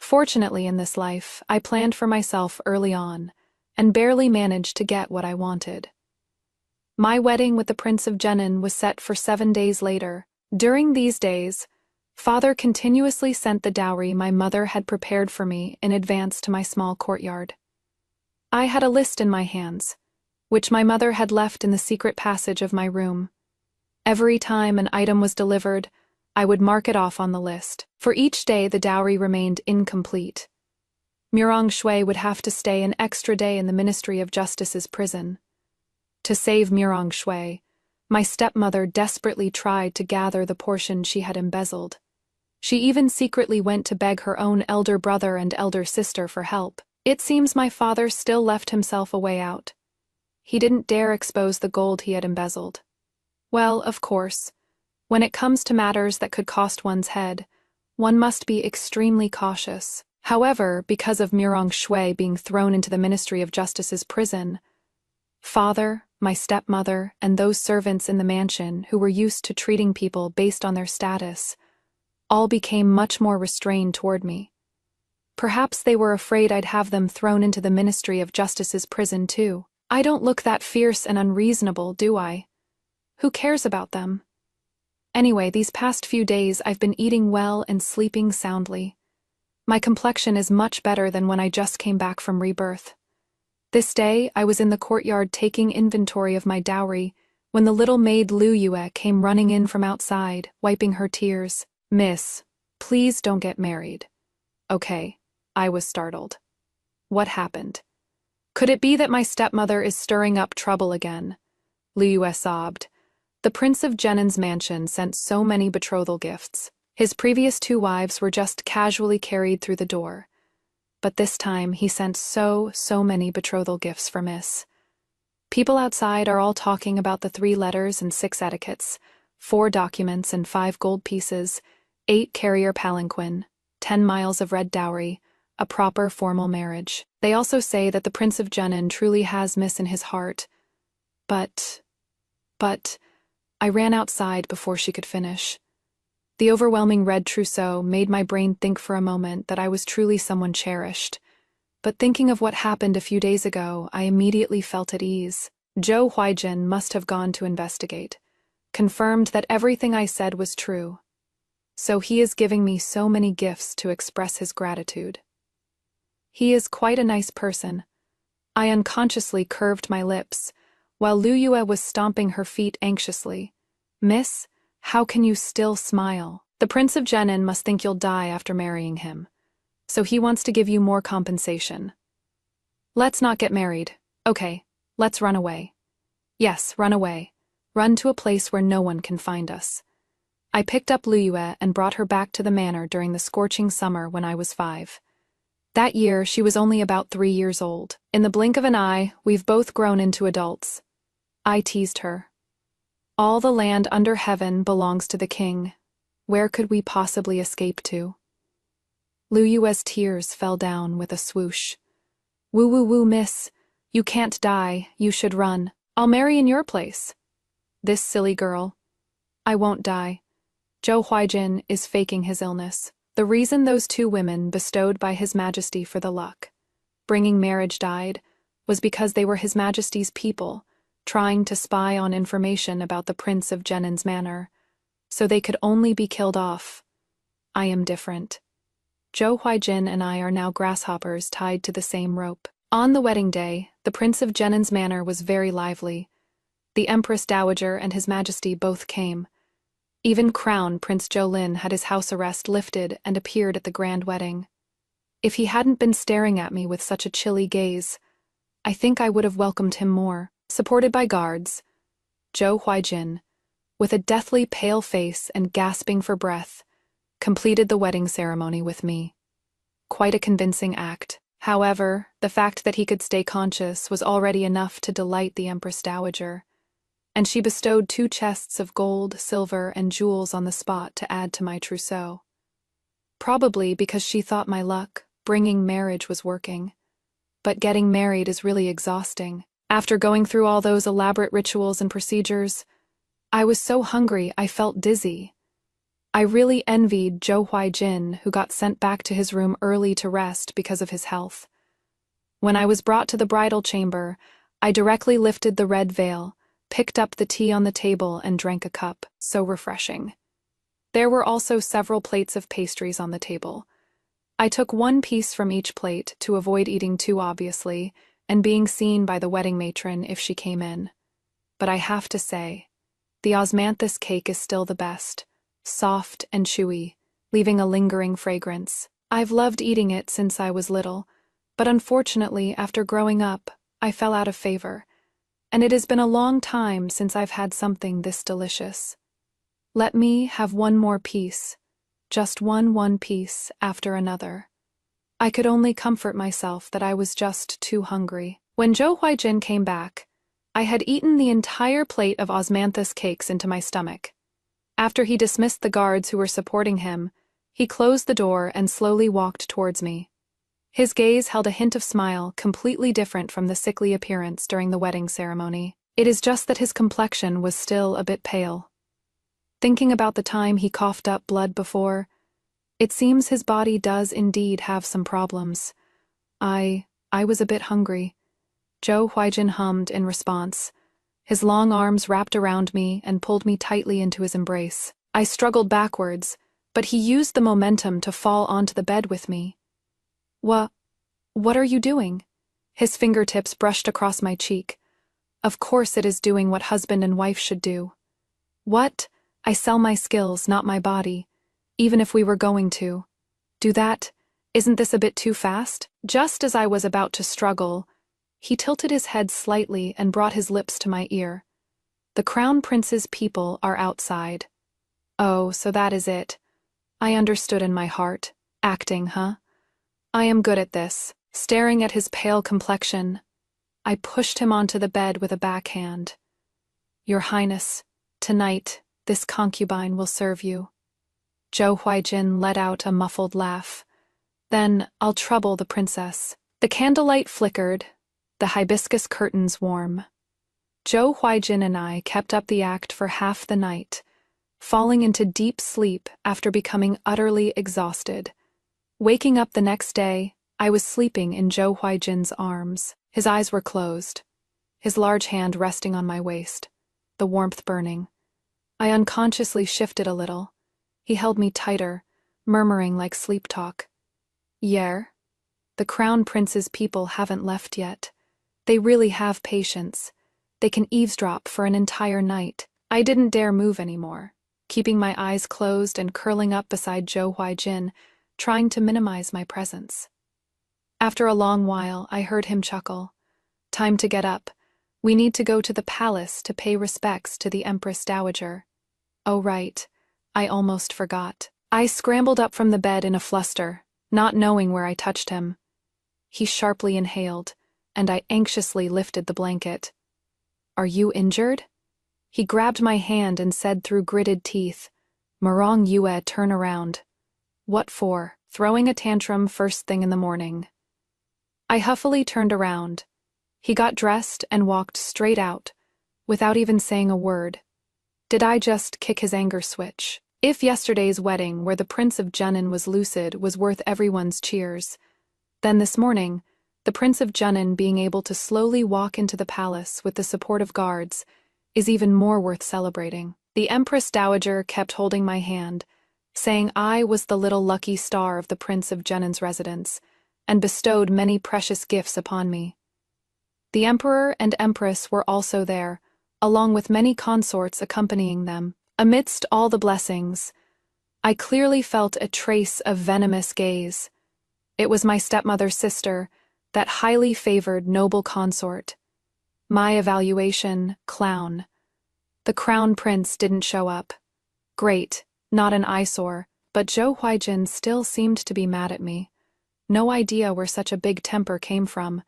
Fortunately in this life, I planned for myself early on, and barely managed to get what I wanted. My wedding with the Prince of Jenin was set for 7 days later. During these days, father continuously sent the dowry my mother had prepared for me in advance to my small courtyard. I had a list in my hands, which my mother had left in the secret passage of my room. Every time an item was delivered, I would mark it off on the list. For each day the dowry remained incomplete. Murong Shui would have to stay an extra day in the Ministry of Justice's prison. To save Murong Shui, my stepmother desperately tried to gather the portion she had embezzled. She even secretly went to beg her own elder brother and elder sister for help. It seems my father still left himself a way out. He didn't dare expose the gold he had embezzled. Well, of course, when it comes to matters that could cost one's head, one must be extremely cautious. However, because of Murong Shui being thrown into the Ministry of Justice's prison, father, my stepmother, and those servants in the mansion who were used to treating people based on their status, all became much more restrained toward me. Perhaps they were afraid I'd have them thrown into the Ministry of Justice's prison too. I don't look that fierce and unreasonable, do I? Who cares about them? Anyway, these past few days I've been eating well and sleeping soundly. My complexion is much better than when I just came back from Rebirth. This day, I was in the courtyard taking inventory of my dowry when the little maid Lu Yue came running in from outside, wiping her tears. "Miss, Please don't get married. Okay, I was startled. What happened? Could it be that my stepmother is stirring up trouble again? Liu sobbed. The Prince of Jennan's mansion sent so many betrothal gifts. His previous 2 wives were just casually carried through the door. But this time he sent so many betrothal gifts for Miss. People outside are all talking about the 3 letters and 6 etiquettes, 4 documents and 5 gold pieces, 8 carrier palanquin, 10 miles of red dowry, a proper formal marriage. They also say that the Prince of Jennan truly has Miss in his heart. But, I ran outside before she could finish. The overwhelming red trousseau made my brain think for a moment that I was truly someone cherished. But thinking of what happened a few days ago, I immediately felt at ease. Zhou Huijin must have gone to investigate, confirmed that everything I said was true. So he is giving me so many gifts to express his gratitude. He is quite a nice person. I unconsciously curved my lips, while Lu Yue was stomping her feet anxiously. Miss, how can you still smile? The Prince of Jennan must think you'll die after marrying him. So he wants to give you more compensation. Let's not get married. Okay, let's run away. Yes, run away. Run to a place where no one can find us. I picked up Lu Yue and brought her back to the manor during the scorching summer when I was 5. That year, she was only about 3 years old. In the blink of an eye, we've both grown into adults. I teased her. All the land under heaven belongs to the king. Where could we possibly escape to? Lu Yue's tears fell down with a swoosh. Woo woo woo, miss. You can't die, you should run. I'll marry in your place. This silly girl. I won't die. Zhou Huijin is faking his illness. The reason those 2 women bestowed by His Majesty for the luck, bringing marriage died, was because they were His Majesty's people, trying to spy on information about the Prince of Jennan's manor, so they could only be killed off. I am different. Zhou Huijin and I are now grasshoppers tied to the same rope. On the wedding day, the Prince of Jennan's manor was very lively. The Empress Dowager and His Majesty both came. Even Crown Prince Jolin had his house arrest lifted and appeared at the grand wedding. If he hadn't been staring at me with such a chilly gaze, I think I would have welcomed him more. Supported by guards, Zhou Huijin, with a deathly pale face and gasping for breath, completed the wedding ceremony with me. Quite a convincing act. However, the fact that he could stay conscious was already enough to delight the Empress Dowager, and she bestowed 2 chests of gold, silver, and jewels on the spot to add to my trousseau. Probably because she thought my luck, bringing marriage, was working. But getting married is really exhausting. After going through all those elaborate rituals and procedures, I was so hungry I felt dizzy. I really envied Zhou Huijin, who got sent back to his room early to rest because of his health. When I was brought to the bridal chamber, I directly lifted the red veil, picked up the tea on the table and drank a cup. So refreshing. There were also several plates of pastries on the table. I took 1 piece from each plate to avoid eating too obviously and being seen by the wedding matron if she came in. But I have to say, the osmanthus cake is still the best, soft and chewy, leaving a lingering fragrance. I've loved eating it since I was little, but unfortunately after growing up, I fell out of favor. And it has been a long time since I've had something this delicious. Let me have 1 more piece, just one piece after another. I could only comfort myself that I was just too hungry. When Zhou Huijin came back, I had eaten the entire plate of osmanthus cakes into my stomach. After he dismissed the guards who were supporting him, he closed the door and slowly walked towards me. His gaze held a hint of smile completely different from the sickly appearance during the wedding ceremony. It is just that his complexion was still a bit pale. Thinking about the time he coughed up blood before, it seems his body does indeed have some problems. I was a bit hungry. Zhou Huijin hummed in response. His long arms wrapped around me and pulled me tightly into his embrace. I struggled backwards, but he used the momentum to fall onto the bed with me. What are you doing? His fingertips brushed across my cheek. Of course it is doing what husband and wife should do. What? I sell my skills, not my body. even if we were going to. Do that? Isn't this a bit too fast? Just as I was about to struggle, he tilted his head slightly and brought his lips to my ear. The Crown Prince's people are outside. Oh, so that is it. I understood in my heart. Acting, huh? I am good at this. Staring at his pale complexion, I pushed him onto the bed with a backhand. Your Highness, tonight, this concubine will serve you. Zhou Huaijin let out a muffled laugh. Then I'll trouble the princess. The candlelight flickered, the hibiscus curtains warm. Zhou Huaijin and I kept up the act for half the night, falling into deep sleep after becoming utterly exhausted. Waking up the next day, I was sleeping in Zhou Huaijin's arms. His eyes were closed, his large hand resting on my waist, the warmth burning. I unconsciously shifted a little. He held me tighter, murmuring like sleep talk. Yer, the Crown Prince's people haven't left yet. They really have patience. They can eavesdrop for an entire night. I didn't dare move anymore, keeping my eyes closed and curling up beside Zhou Huaijin, trying to minimize my presence. After a long while, I heard him chuckle. Time to get up. We need to go to the palace to pay respects to the Empress Dowager. Oh right, I almost forgot. I scrambled up from the bed in a fluster, not knowing where I touched him. He sharply inhaled, and I anxiously lifted the blanket. Are you injured? He grabbed my hand and said through gritted teeth, Marong Yue, turn around. What for? Throwing a tantrum first thing in the morning. I huffily turned around. He got dressed and walked straight out, without even saying a word. Did I just kick his anger switch? If yesterday's wedding, where the Prince of Junin was lucid, was worth everyone's cheers, then this morning, the Prince of Junin being able to slowly walk into the palace with the support of guards is even more worth celebrating. The Empress Dowager kept holding my hand, saying I was the little lucky star of the Prince of Junin's residence, and bestowed many precious gifts upon me. The Emperor and Empress were also there, along with many consorts accompanying them. Amidst all the blessings, I clearly felt a trace of venomous gaze. It was my stepmother's sister, that highly favored noble consort. My evaluation, clown. The Crown Prince didn't show up. Great, not an eyesore, but Zhou Huaijin still seemed to be mad at me. No idea where such a big temper came from,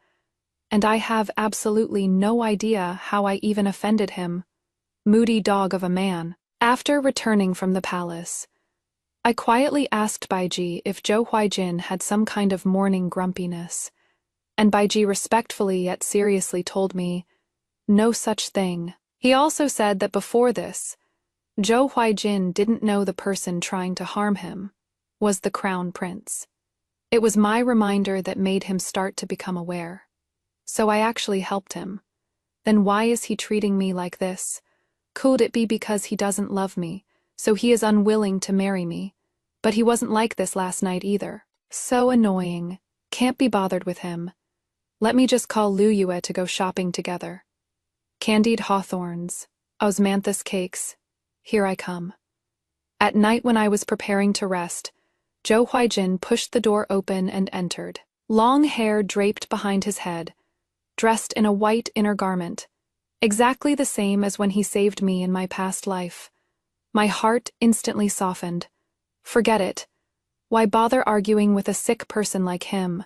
and I have absolutely no idea how I even offended him. Moody dog of a man. After returning from the palace, I quietly asked Baiji if Zhou Huaijin had some kind of morning grumpiness, and Baiji respectfully yet seriously told me, no such thing. He also said that before this, Zhou Huaijin didn't know the person trying to harm him was the Crown Prince. It was my reminder that made him start to become aware. So I actually helped him. Then why is he treating me like this? Could it be because he doesn't love me, so he is unwilling to marry me? But he wasn't like this last night either. So annoying. Can't be bothered with him. Let me just call Lu Yue to go shopping together. Candied hawthorns, osmanthus cakes. Here I come. At night when I was preparing to rest, Zhou Huaijin pushed the door open and entered. Long hair draped behind his head, dressed in a white inner garment, exactly the same as when he saved me in my past life. My heart instantly softened. Forget it. Why bother arguing with a sick person like him?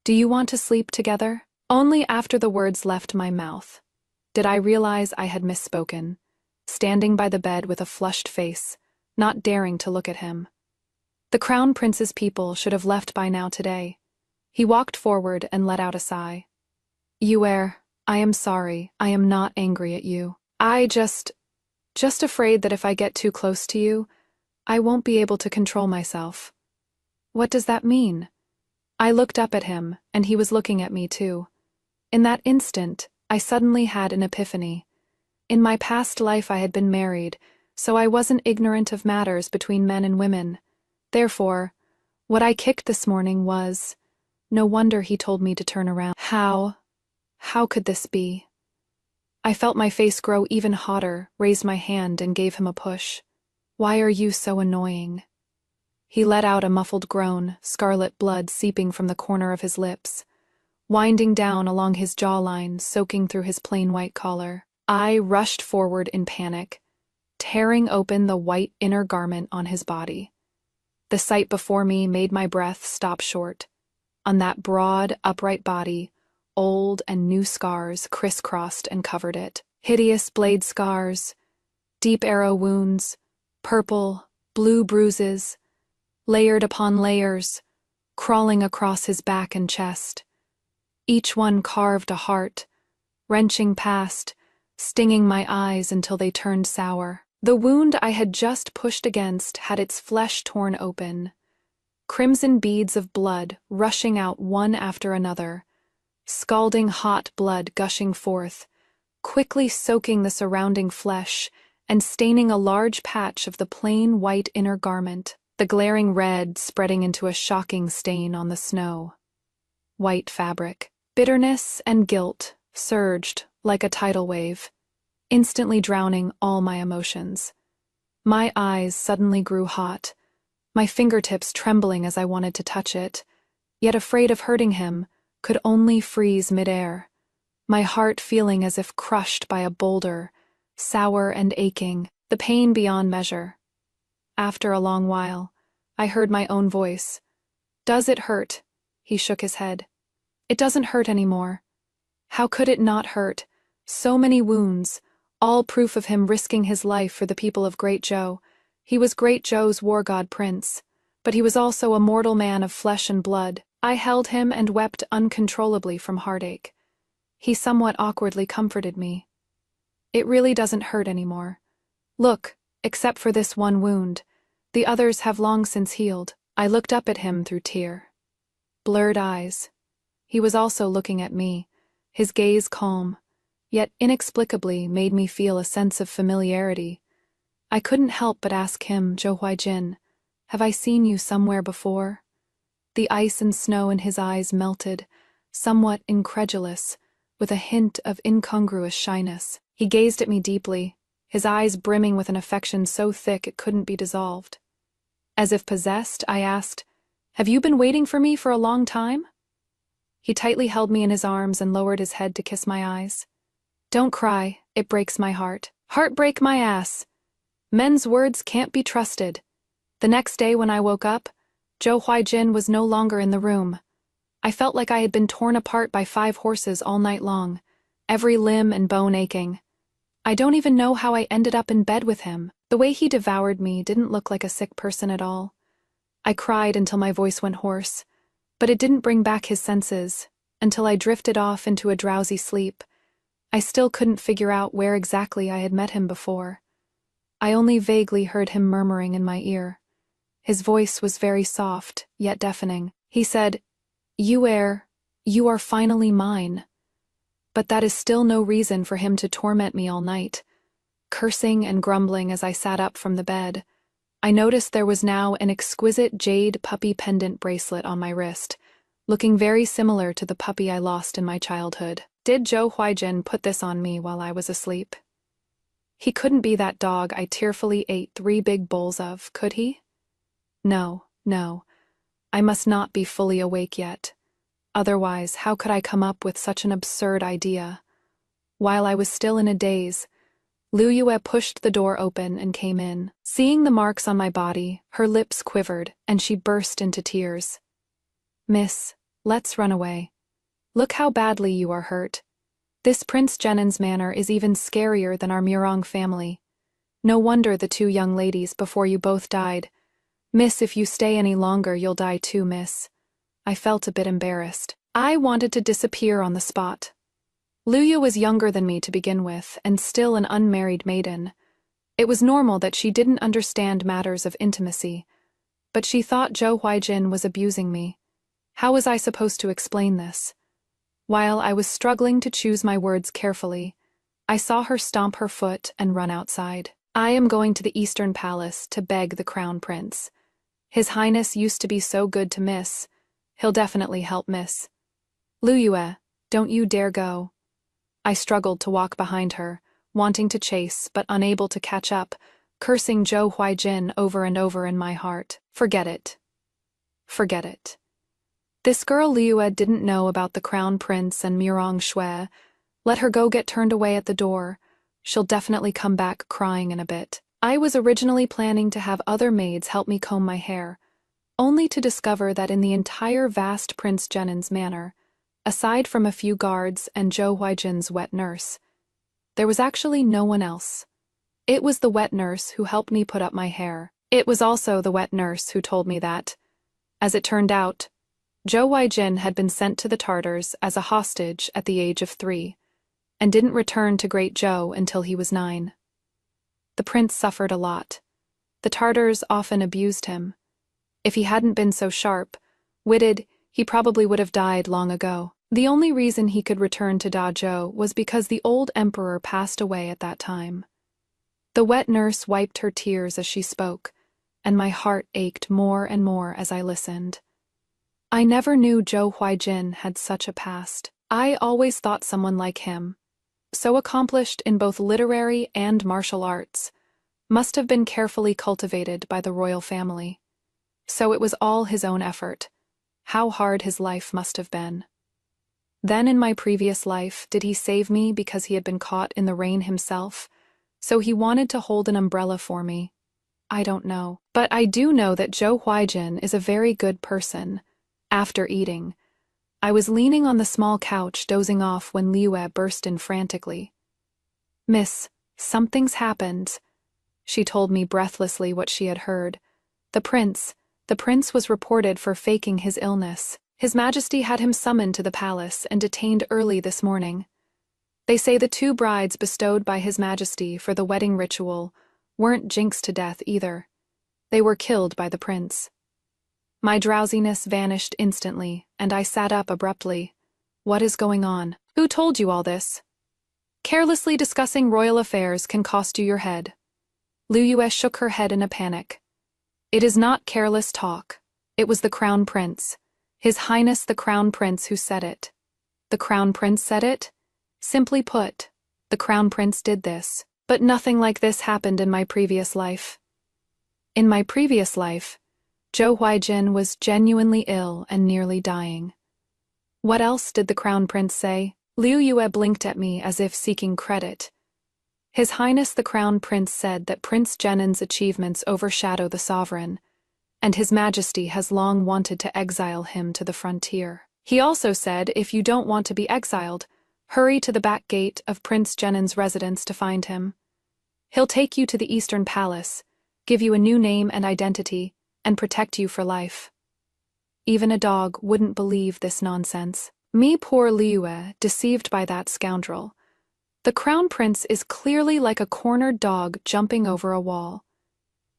Do you want to sleep together? Only after the words left my mouth did I realize I had misspoken, standing by the bed with a flushed face, not daring to look at him. The Crown Prince's people should have left by now today. He walked forward and let out a sigh. Yue, I am sorry. I am not angry at you. I just afraid that if I get too close to you, I won't be able to control myself. What does that mean? I looked up at him, and he was looking at me too. In that instant, I suddenly had an epiphany. In my past life I had been married, so I wasn't ignorant of matters between men and women. Therefore, what I kicked this morning was, no wonder he told me to turn around. How could this be? I felt my face grow even hotter, raised my hand and gave him a push. Why are you so annoying? He let out a muffled groan, scarlet blood seeping from the corner of his lips, winding down along his jawline, soaking through his plain white collar. I rushed forward in panic, tearing open the white inner garment on his body. The sight before me made my breath stop short. On that broad, upright body, old and new scars crisscrossed and covered it. Hideous blade scars, deep arrow wounds, purple, blue bruises, layered upon layers, crawling across his back and chest. Each one carved a heart, wrenching past, stinging my eyes until they turned sour. The wound I had just pushed against had its flesh torn open, crimson beads of blood rushing out one after another, scalding hot blood gushing forth, quickly soaking the surrounding flesh and staining a large patch of the plain white inner garment, the glaring red spreading into a shocking stain on the snow. White fabric. Bitterness and guilt surged like a tidal wave, instantly drowning all my emotions. My eyes suddenly grew hot, my fingertips trembling as I wanted to touch it, yet afraid of hurting him, could only freeze midair, my heart feeling as if crushed by a boulder, sour and aching, the pain beyond measure. After a long while, I heard my own voice. "Does it hurt?" He shook his head. "It doesn't hurt anymore." How could it not hurt? So many wounds, all proof of him risking his life for the people of Great Joe. He was Great Joe's war god prince, but he was also a mortal man of flesh and blood. I held him and wept uncontrollably from heartache. He somewhat awkwardly comforted me. "It really doesn't hurt anymore. Look, except for this one wound. The others have long since healed." I looked up at him through tear. Blurred eyes. He was also looking at me, his gaze calm, yet inexplicably made me feel a sense of familiarity. I couldn't help but ask him, "Zhou Huaijin, have I seen you somewhere before?" The ice and snow in his eyes melted, somewhat incredulous, with a hint of incongruous shyness. He gazed at me deeply, his eyes brimming with an affection so thick it couldn't be dissolved. As if possessed, I asked, "Have you been waiting for me for a long time?" He tightly held me in his arms and lowered his head to kiss my eyes. "Don't cry, it breaks my heart." "Heartbreak my ass. Men's words can't be trusted." The next day when I woke up, Zhou Huaijin was no longer in the room. I felt like I had been torn apart by 5 horses all night long, every limb and bone aching. I don't even know how I ended up in bed with him. The way he devoured me didn't look like a sick person at all. I cried until my voice went hoarse, but it didn't bring back his senses, until I drifted off into a drowsy sleep. I still couldn't figure out where exactly I had met him before. I only vaguely heard him murmuring in my ear. His voice was very soft, yet deafening. He said, you are finally mine." But that is still no reason for him to torment me all night. Cursing and grumbling as I sat up from the bed, I noticed there was now an exquisite jade puppy pendant bracelet on my wrist, looking very similar to the puppy I lost in my childhood. Did Zhou Huaijin put this on me while I was asleep? He couldn't be that dog I tearfully ate 3 big bowls of, could he? No. I must not be fully awake yet. Otherwise, how could I come up with such an absurd idea? While I was still in a daze, Liu Yue pushed the door open and came in. Seeing the marks on my body, her lips quivered, and she burst into tears. "Miss, let's run away. Look how badly you are hurt. This Prince Jenin's manor is even scarier than our Murong family. No wonder the 2 young ladies before you both died. Miss, if you stay any longer, you'll die too, miss." I felt a bit embarrassed. I wanted to disappear on the spot. Liu Yu was younger than me to begin with, and still an unmarried maiden. It was normal that she didn't understand matters of intimacy, but she thought Zhou Huaijin was abusing me. How was I supposed to explain this? While I was struggling to choose my words carefully, I saw her stomp her foot and run outside. "I am going to the Eastern Palace to beg the Crown Prince. His Highness used to be so good to Miss. He'll definitely help Miss." "Liu Yue, don't you dare go." I struggled to walk behind her, wanting to chase but unable to catch up, cursing Zhou Huaijin over and over in my heart. Forget it. Forget it. This girl Liue didn't know about the crown prince and Murong Shui. Let her go get turned away at the door. She'll definitely come back crying in a bit. I was originally planning to have other maids help me comb my hair, only to discover that in the entire vast Prince Jenin's manor, aside from a few guards and Zhou Huaijin's wet nurse, there was actually no one else. It was the wet nurse who helped me put up my hair. It was also the wet nurse who told me that, as it turned out, Zhou Huaijin had been sent to the Tartars as a hostage at the age of 3, and didn't return to Great Zhou until he was 9. The prince suffered a lot. The Tartars often abused him. If he hadn't been so sharp-witted, he probably would have died long ago. The only reason he could return to Dazhou was because the old emperor passed away at that time. The wet nurse wiped her tears as she spoke, and my heart ached more and more as I listened. I never knew Zhou Huaijin had such a past. I always thought someone like him, so accomplished in both literary and martial arts, must have been carefully cultivated by the royal family. So it was all his own effort. How hard his life must have been. Then in my previous life, did he save me because he had been caught in the rain himself? So he wanted to hold an umbrella for me. I don't know. But I do know that Zhou Huaijin is a very good person. After eating, I was leaning on the small couch dozing off when Liue burst in frantically. "Miss, something's happened." She told me breathlessly what she had heard. The prince was reported for faking his illness. His Majesty had him summoned to the palace and detained early this morning. They say the 2 brides bestowed by His Majesty for the wedding ritual weren't jinxed to death either. They were killed by the prince. My drowsiness vanished instantly, and I sat up abruptly. What is going on? Who told you all this? Carelessly discussing royal affairs can cost you your head. Liue shook her head in a panic. It is not careless talk. It was the Crown Prince. His Highness the Crown Prince who said it. The Crown Prince said it? Simply put, the Crown Prince did this. But nothing like this happened in my previous life. In my previous life, Zhou Huaijin was genuinely ill and nearly dying. What else did the Crown Prince say? Liue blinked at me as if seeking credit. His Highness the Crown Prince said that Prince Jenin's achievements overshadow the sovereign, and His Majesty has long wanted to exile him to the frontier. He also said if you don't want to be exiled, hurry to the back gate of Prince Jenin's residence to find him. He'll take you to the Eastern Palace, give you a new name and identity, and protect you for life. Even a dog wouldn't believe this nonsense. Me poor Liue, deceived by that scoundrel. The Crown Prince is clearly like a cornered dog jumping over a wall.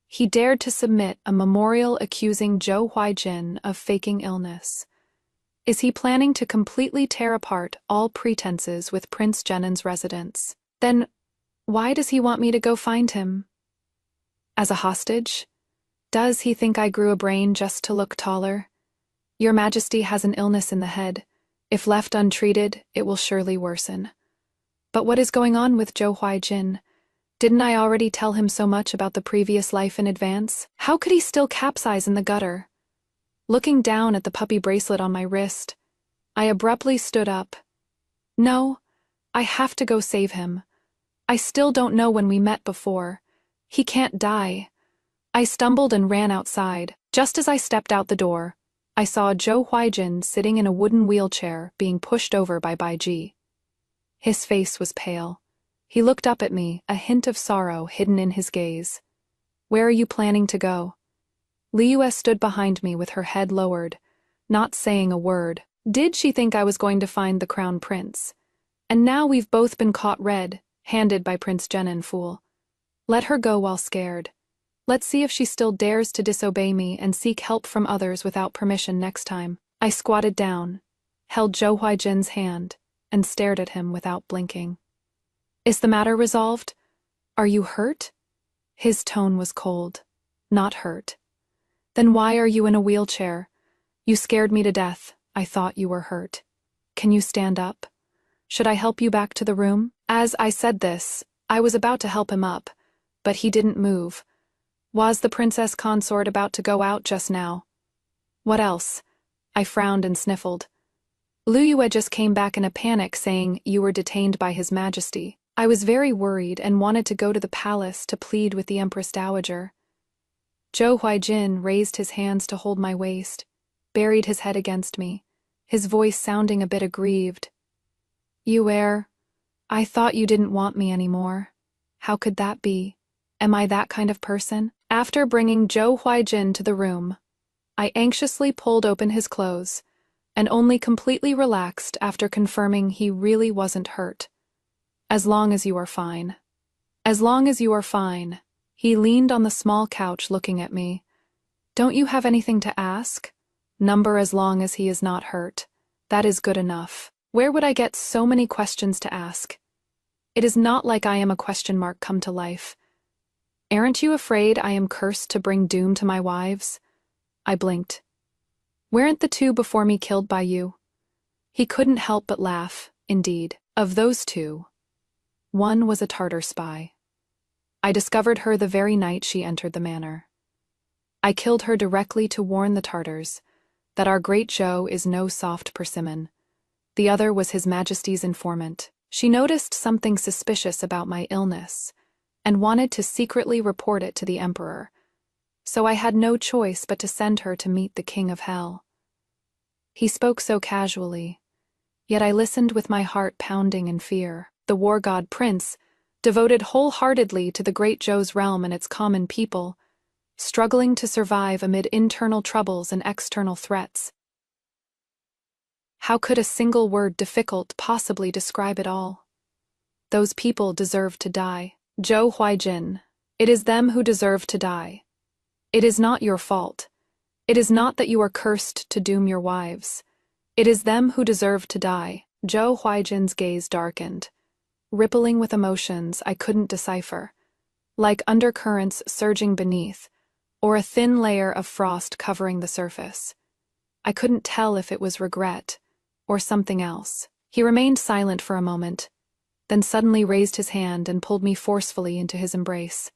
He dared to submit a memorial accusing Zhou Huaijin of faking illness. Is he planning to completely tear apart all pretenses with Prince Jenin's residence? Then, why does he want me to go find him? As a hostage? Does he think I grew a brain just to look taller? Your Majesty has an illness in the head. If left untreated, it will surely worsen. But what is going on with Zhou Huaijin? Didn't I already tell him so much about the previous life in advance? How could he still capsize in the gutter? Looking down at the puppy bracelet on my wrist, I abruptly stood up. No, I have to go save him. I still don't know when we met before. He can't die. I stumbled and ran outside. Just as I stepped out the door, I saw Zhou Huaijin sitting in a wooden wheelchair being pushed over by Baiji. His face was pale. He looked up at me, a hint of sorrow hidden in his gaze. Where are you planning to go? Liue stood behind me with her head lowered, not saying a word. Did she think I was going to find the Crown Prince? And now we've both been caught red-handed by Prince Jenin, fool. Let her go while scared. Let's see if she still dares to disobey me and seek help from others without permission next time. I squatted down, held Zhou Huaijin's hand, and stared at him without blinking. Is the matter resolved? Are you hurt? His tone was cold. Not hurt. Then why are you in a wheelchair? You scared me to death. I thought you were hurt. Can you stand up? Should I help you back to the room? As I said this, I was about to help him up, but he didn't move. Was the princess consort about to go out just now? What else? I frowned and sniffled. Lu Yue just came back in a panic saying you were detained by His Majesty. I was very worried and wanted to go to the palace to plead with the Empress Dowager. Zhou Huijin raised his hands to hold my waist, buried his head against me, his voice sounding a bit aggrieved. Yue, I thought you didn't want me anymore. How could that be? Am I that kind of person? After bringing Zhou Huijin to the room, I anxiously pulled open his clothes, and only completely relaxed after confirming he really wasn't hurt. As long as you are fine. As long as you are fine. He leaned on the small couch looking at me. Don't you have anything to ask? Number as long as he is not hurt. That is good enough. Where would I get so many questions to ask? It is not like I am a question mark come to life. Aren't you afraid I am cursed to bring doom to my wives? I blinked. Weren't the two before me killed by you? He couldn't help but laugh, indeed. Of those two, one was a Tartar spy. I discovered her the very night she entered the manor. I killed her directly to warn the Tartars that our great Zhou is no soft persimmon. The other was His Majesty's informant. She noticed something suspicious about my illness and wanted to secretly report it to the Emperor, so I had no choice but to send her to meet the King of Hell. He spoke so casually, yet I listened with my heart pounding in fear. The war god prince, devoted wholeheartedly to the great Zhou's realm and its common people, struggling to survive amid internal troubles and external threats. How could a single word difficult possibly describe it all? Those people deserve to die. Zhou Huijin, it is them who deserve to die. It is not your fault. It is not that you are cursed to doom your wives. It is them who deserve to die. Zhou Huijin's gaze darkened, rippling with emotions I couldn't decipher, like undercurrents surging beneath, or a thin layer of frost covering the surface. I couldn't tell if it was regret or something else. He remained silent for a moment, then suddenly raised his hand and pulled me forcefully into his embrace.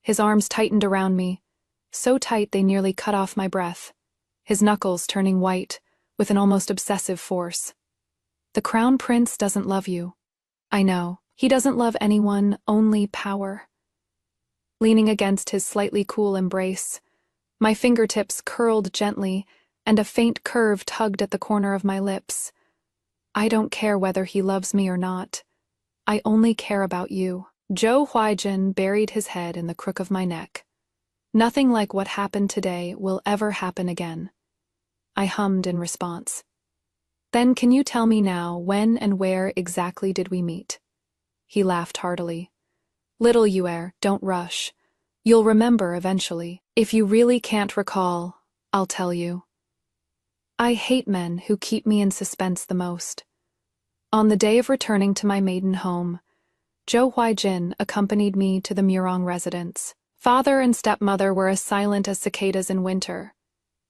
His arms tightened around me, so tight they nearly cut off my breath, his knuckles turning white with an almost obsessive force. The Crown Prince doesn't love you. I know. He doesn't love anyone, only power. Leaning against his slightly cool embrace, my fingertips curled gently and a faint curve tugged at the corner of my lips. I don't care whether he loves me or not. I only care about you. Zhou Huijin buried his head in the crook of my neck. Nothing like what happened today will ever happen again. I hummed in response. Then can you tell me now when and where exactly did we meet? He laughed heartily. Little Yue, don't rush. You'll remember eventually. If you really can't recall, I'll tell you. I hate men who keep me in suspense the most. On the day of returning to my maiden home, Zhou Huijin accompanied me to the Murong residence. Father and stepmother were as silent as cicadas in winter.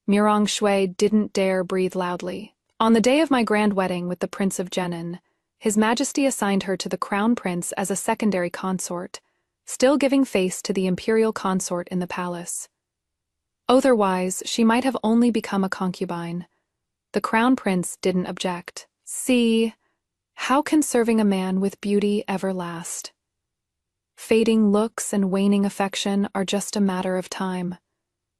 Murong Shui didn't dare breathe loudly. On the day of my grand wedding with the Prince of Genin, His Majesty assigned her to the Crown Prince as a secondary consort, still giving face to the imperial consort in the palace. Otherwise, she might have only become a concubine. The Crown Prince didn't object. See, how can serving a man with beauty ever last? Fading looks and waning affection are just a matter of time.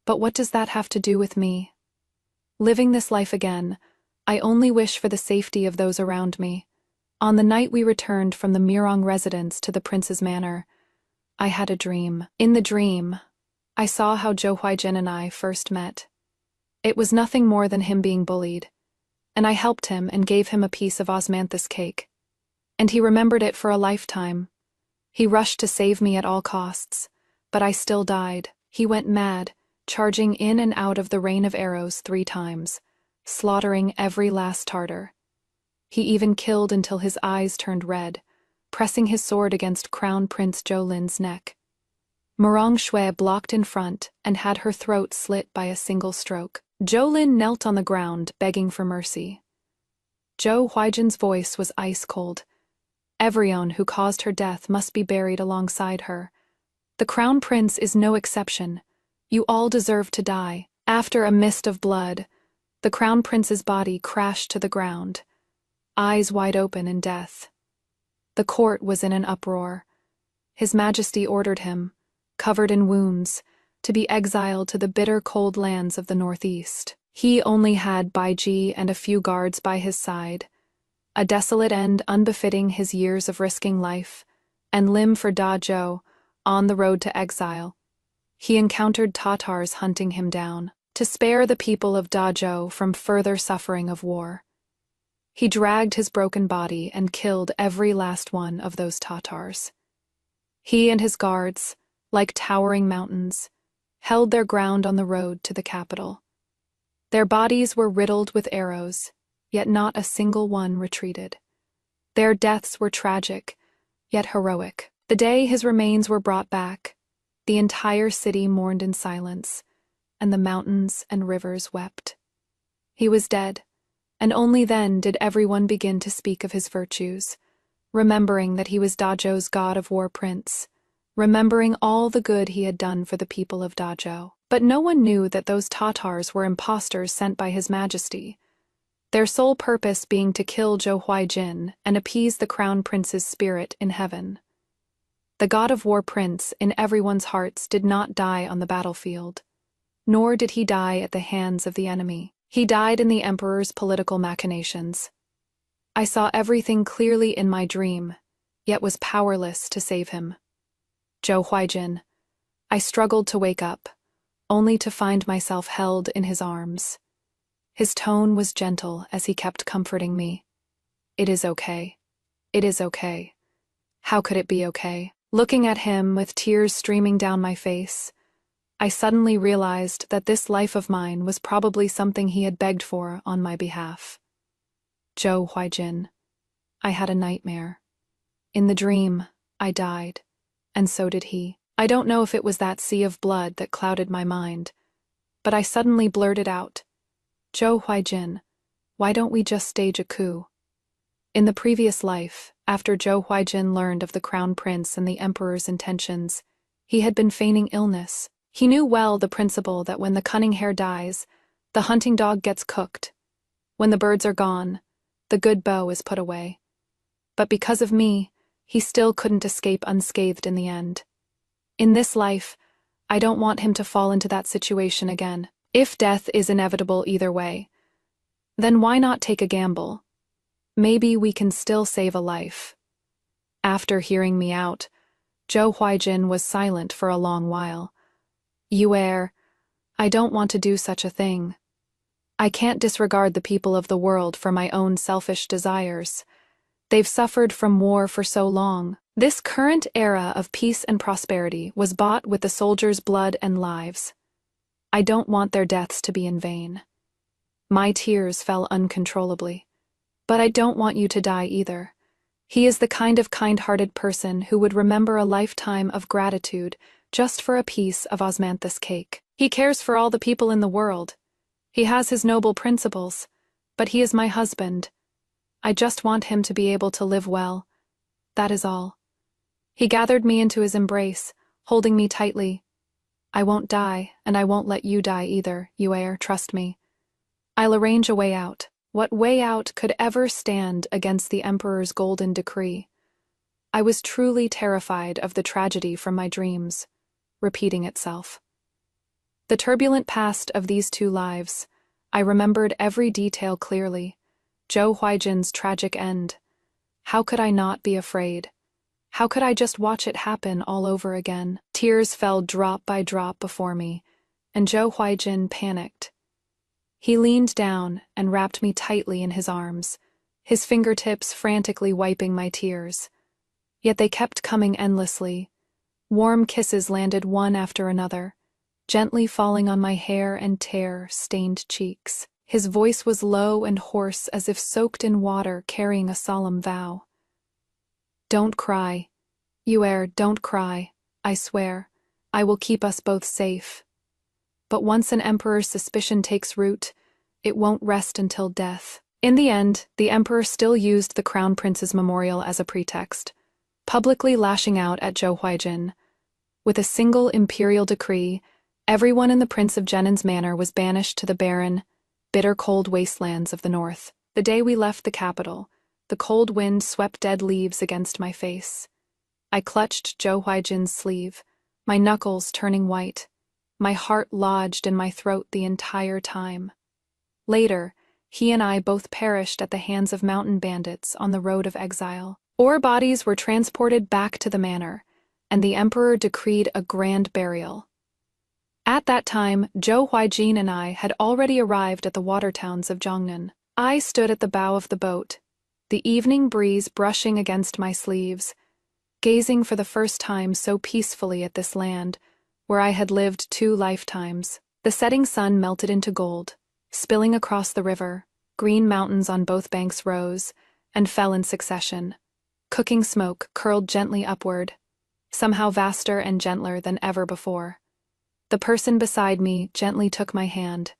But what does that have to do with me? Living this life again, I only wish for the safety of those around me. On the night we returned from the Murong residence to the prince's manor, I had a dream. In the dream, I saw how Zhou Huijin and I first met. It was nothing more than him being bullied, and I helped him and gave him a piece of osmanthus cake. And he remembered it for a lifetime. He rushed to save me at all costs, but I still died. He went mad, charging in and out of the rain of arrows 3 times, slaughtering every last Tartar. He even killed until his eyes turned red, pressing his sword against Crown Prince Zhoulin's neck. Murong Shui blocked in front and had her throat slit by a single stroke. Zhoulin knelt on the ground, begging for mercy. Zhou Huijin's voice was ice cold. Everyone who caused her death must be buried alongside her. The Crown Prince is no exception. You all deserve to die. After a mist of blood, the Crown Prince's body crashed to the ground, eyes wide open in death. The court was in an uproar. His Majesty ordered him, covered in wounds, to be exiled to the bitter cold lands of the northeast. He only had Baiji and a few guards by his side, a desolate end unbefitting his years of risking life, and Lim for Da Zhou, on the road to exile. He encountered Tatars hunting him down, to spare the people of Da Zhou from further suffering of war. He dragged his broken body and killed every last one of those Tatars. He and his guards, like towering mountains, held their ground on the road to the capital. Their bodies were riddled with arrows, yet not a single one retreated. Their deaths were tragic, yet heroic. The day his remains were brought back, the entire city mourned in silence, and the mountains and rivers wept. He was dead, and only then did everyone begin to speak of his virtues, remembering that he was Da Zhou's god of war prince, remembering all the good he had done for the people of Da Zhou. But no one knew that those Tatars were impostors sent by His Majesty, their sole purpose being to kill Zhou Huaijin and appease the Crown Prince's spirit in heaven. The god of war prince in everyone's hearts did not die on the battlefield, nor did he die at the hands of the enemy. He died in the emperor's political machinations. I saw everything clearly in my dream, yet was powerless to save him. Zhou Huaijin. I struggled to wake up, only to find myself held in his arms. His tone was gentle as he kept comforting me. It is okay. It is okay. How could it be okay? Looking at him with tears streaming down my face, I suddenly realized that this life of mine was probably something he had begged for on my behalf. Zhou Huaijin. I had a nightmare. In the dream, I died, and so did he. I don't know if it was that sea of blood that clouded my mind, but I suddenly blurted out, Zhou Huaijin, why don't we just stage a coup? In the previous life, after Zhou Huaijin learned of the Crown Prince and the Emperor's intentions, he had been feigning illness. He knew well the principle that when the cunning hare dies, the hunting dog gets cooked. When the birds are gone, the good bow is put away. But because of me, he still couldn't escape unscathed in the end. In this life, I don't want him to fall into that situation again. If death is inevitable either way, then why not take a gamble? Maybe we can still save a life. After hearing me out, Zhou Huaijin was silent for a long while. I don't want to do such a thing. I can't disregard the people of the world for my own selfish desires. They've suffered from war for so long. This current era of peace and prosperity was bought with the soldiers' blood and lives. I don't want their deaths to be in vain. My tears fell uncontrollably. But I don't want you to die either. He is the kind of kind-hearted person who would remember a lifetime of gratitude just for a piece of osmanthus cake. He cares for all the people in the world. He has his noble principles, but he is my husband. I just want him to be able to live well. That is all. He gathered me into his embrace, holding me tightly. I won't die, and I won't let you die either, Yuer, trust me. I'll arrange a way out. What way out could ever stand against the Emperor's golden decree? I was truly terrified of the tragedy from my dreams, repeating itself. The turbulent past of these two lives, I remembered every detail clearly. Zhou Huaijin's tragic end. How could I not be afraid? How could I just watch it happen all over again? Tears fell drop by drop before me, and Zhou Huaijin panicked. He leaned down and wrapped me tightly in his arms, his fingertips frantically wiping my tears. Yet they kept coming endlessly. Warm kisses landed one after another, gently falling on my hair and tear-stained cheeks. His voice was low and hoarse as if soaked in water carrying a solemn vow. Don't cry. Yuer, don't cry. I swear. I will keep us both safe. But once an emperor's suspicion takes root, it won't rest until death. In the end, the emperor still used the crown prince's memorial as a pretext, publicly lashing out at Zhou Huaijin. With a single imperial decree, everyone in the Prince of Genen's manor was banished to the barren, bitter cold wastelands of the north. The day we left the capital, the cold wind swept dead leaves against my face. I clutched Zhou Huijin's sleeve, my knuckles turning white, my heart lodged in my throat the entire time. Later, he and I both perished at the hands of mountain bandits on the road of exile. Our bodies were transported back to the manor, and the emperor decreed a grand burial. At that time, Zhou Huijin and I had already arrived at the water towns of Zhongnan. I stood at the bow of the boat, the evening breeze brushing against my sleeves, gazing for the first time so peacefully at this land, where I had lived 2 lifetimes. The setting sun melted into gold, spilling across the river. Green mountains on both banks rose and fell in succession. Cooking smoke curled gently upward, somehow vaster and gentler than ever before. The person beside me gently took my hand,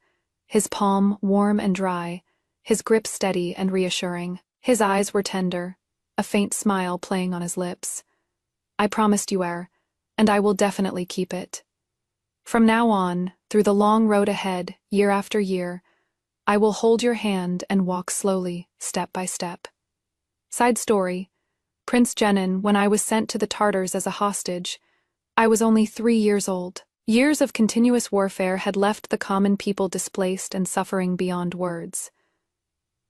his palm warm and dry, his grip steady and reassuring. His eyes were tender, a faint smile playing on his lips. I promised you, and I will definitely keep it. From now on, through the long road ahead, year after year, I will hold your hand and walk slowly, step by step. Side story: Prince Genin, when I was sent to the Tartars as a hostage, I was only 3 years old. Years of continuous warfare had left the common people displaced and suffering beyond words.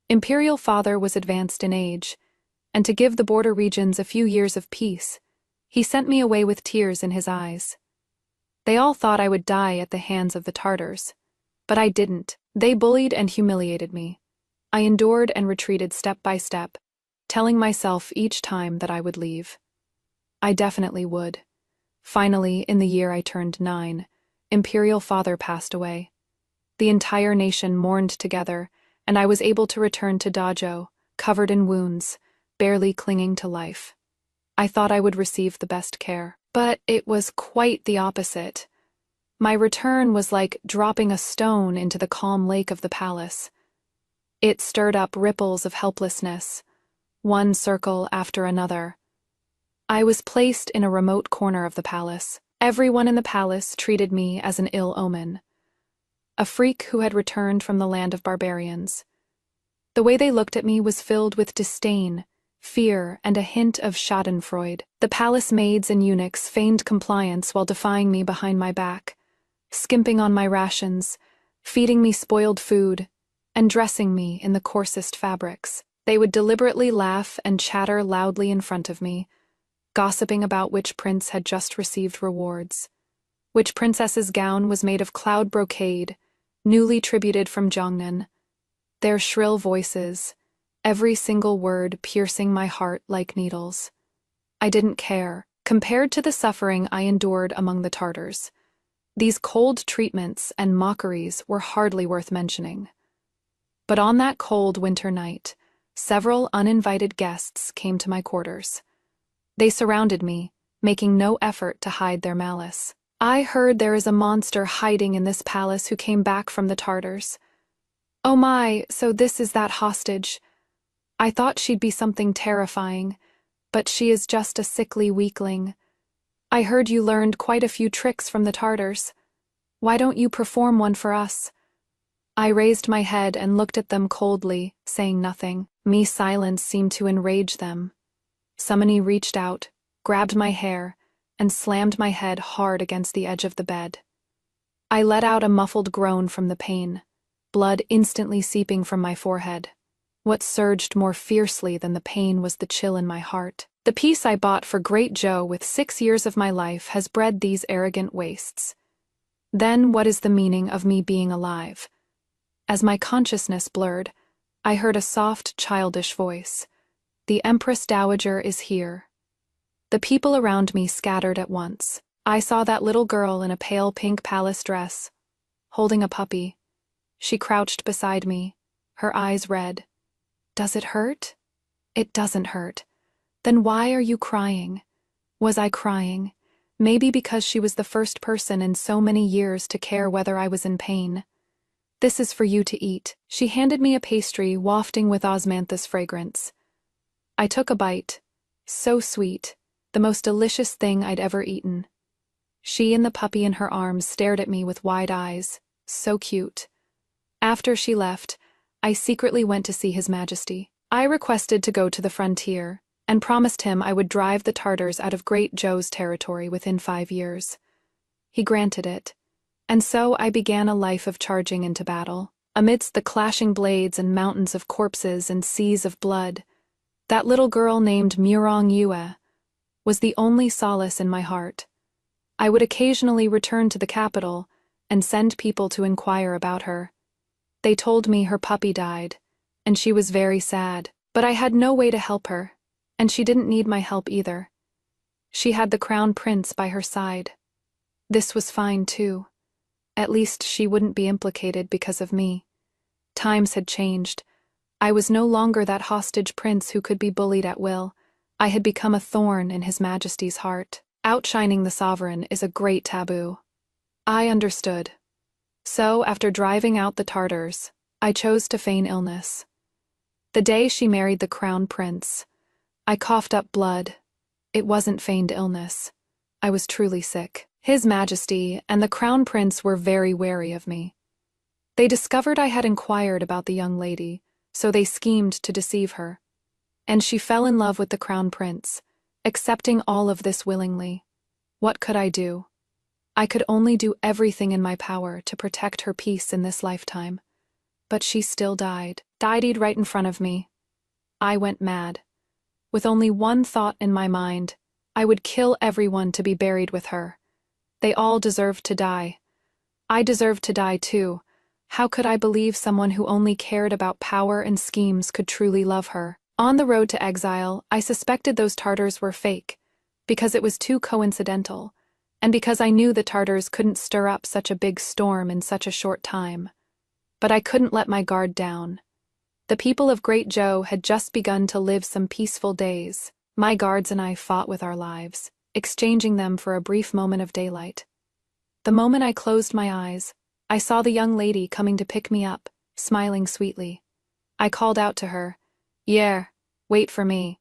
Imperial Father was advanced in age, and to give the border regions a few years of peace, he sent me away with tears in his eyes. They all thought I would die at the hands of the Tartars, but I didn't. They bullied and humiliated me. I endured and retreated step by step, telling myself each time that I would leave. I definitely would. Finally, in the year I turned 9, Imperial Father passed away. The entire nation mourned together, and I was able to return to Dazhou, covered in wounds, barely clinging to life. I thought I would receive the best care, but it was quite the opposite. My return was like dropping a stone into the calm lake of the palace. It stirred up ripples of helplessness, one circle after another. I was placed in a remote corner of the palace. Everyone in the palace treated me as an ill omen, a freak who had returned from the land of barbarians. The way they looked at me was filled with disdain, fear, and a hint of schadenfreude. The palace maids and eunuchs feigned compliance while defying me behind my back, skimping on my rations, feeding me spoiled food, and dressing me in the coarsest fabrics. They would deliberately laugh and chatter loudly in front of me, gossiping about which prince had just received rewards, which princess's gown was made of cloud brocade, newly tributed from Zhongnan. Their shrill voices, every single word piercing my heart like needles. I didn't care. Compared to the suffering I endured among the Tartars, these cold treatments and mockeries were hardly worth mentioning. But on that cold winter night, several uninvited guests came to my quarters. They surrounded me, making no effort to hide their malice. I heard there is a monster hiding in this palace who came back from the Tartars. Oh my, so this is that hostage. I thought she'd be something terrifying, but she is just a sickly weakling. I heard you learned quite a few tricks from the Tartars. Why don't you perform one for us? I raised my head and looked at them coldly, saying nothing. Me silence seemed to enrage them. Somebody reached out, grabbed my hair, and slammed my head hard against the edge of the bed. I let out a muffled groan from the pain, blood instantly seeping from my forehead. What surged more fiercely than the pain was the chill in my heart. The peace I bought for Great Joe with 6 years of my life has bred these arrogant wastes. Then what is the meaning of me being alive? As my consciousness blurred, I heard a soft, childish voice. The Empress Dowager is here. The people around me scattered at once. I saw that little girl in a pale pink palace dress, holding a puppy. She crouched beside me, her eyes red. Does it hurt? It doesn't hurt. Then why are you crying? Was I crying? Maybe because she was the first person in so many years to care whether I was in pain. This is for you to eat. She handed me a pastry wafting with osmanthus fragrance. I took a bite. So sweet, the most delicious thing I'd ever eaten. She and the puppy in her arms stared at me with wide eyes. So cute. After she left, I secretly went to see His Majesty. I requested to go to the frontier, and promised him I would drive the Tartars out of Great Joe's territory within 5 years. He granted it, and so I began a life of charging into battle. Amidst the clashing blades and mountains of corpses and seas of blood, that little girl named Murong Yue was the only solace in my heart. I would occasionally return to the capital and send people to inquire about her. They told me her puppy died, and she was very sad, but I had no way to help her, and she didn't need my help either. She had the crown prince by her side. This was fine too. At least she wouldn't be implicated because of me. Times had changed. I was no longer that hostage prince who could be bullied at will. I had become a thorn in His Majesty's heart. Outshining the sovereign is a great taboo. I understood. So, after driving out the Tartars, I chose to feign illness. The day she married the crown prince, I coughed up blood. It wasn't feigned illness. I was truly sick. His Majesty and the crown prince were very wary of me. They discovered I had inquired about the young lady, so they schemed to deceive her. And she fell in love with the crown prince, accepting all of this willingly. What could I do? I could only do everything in my power to protect her peace in this lifetime. But she still died right in front of me. I went mad. With only one thought in my mind, I would kill everyone to be buried with her. They all deserved to die. I deserved to die too. How could I believe someone who only cared about power and schemes could truly love her? On the road to exile, I suspected those Tartars were fake, because it was too coincidental, and because I knew the Tartars couldn't stir up such a big storm in such a short time. But I couldn't let my guard down. The people of Great Joe had just begun to live some peaceful days. My guards and I fought with our lives, exchanging them for a brief moment of daylight. The moment I closed my eyes, I saw the young lady coming to pick me up, smiling sweetly. I called out to her, "Yeah, wait for me."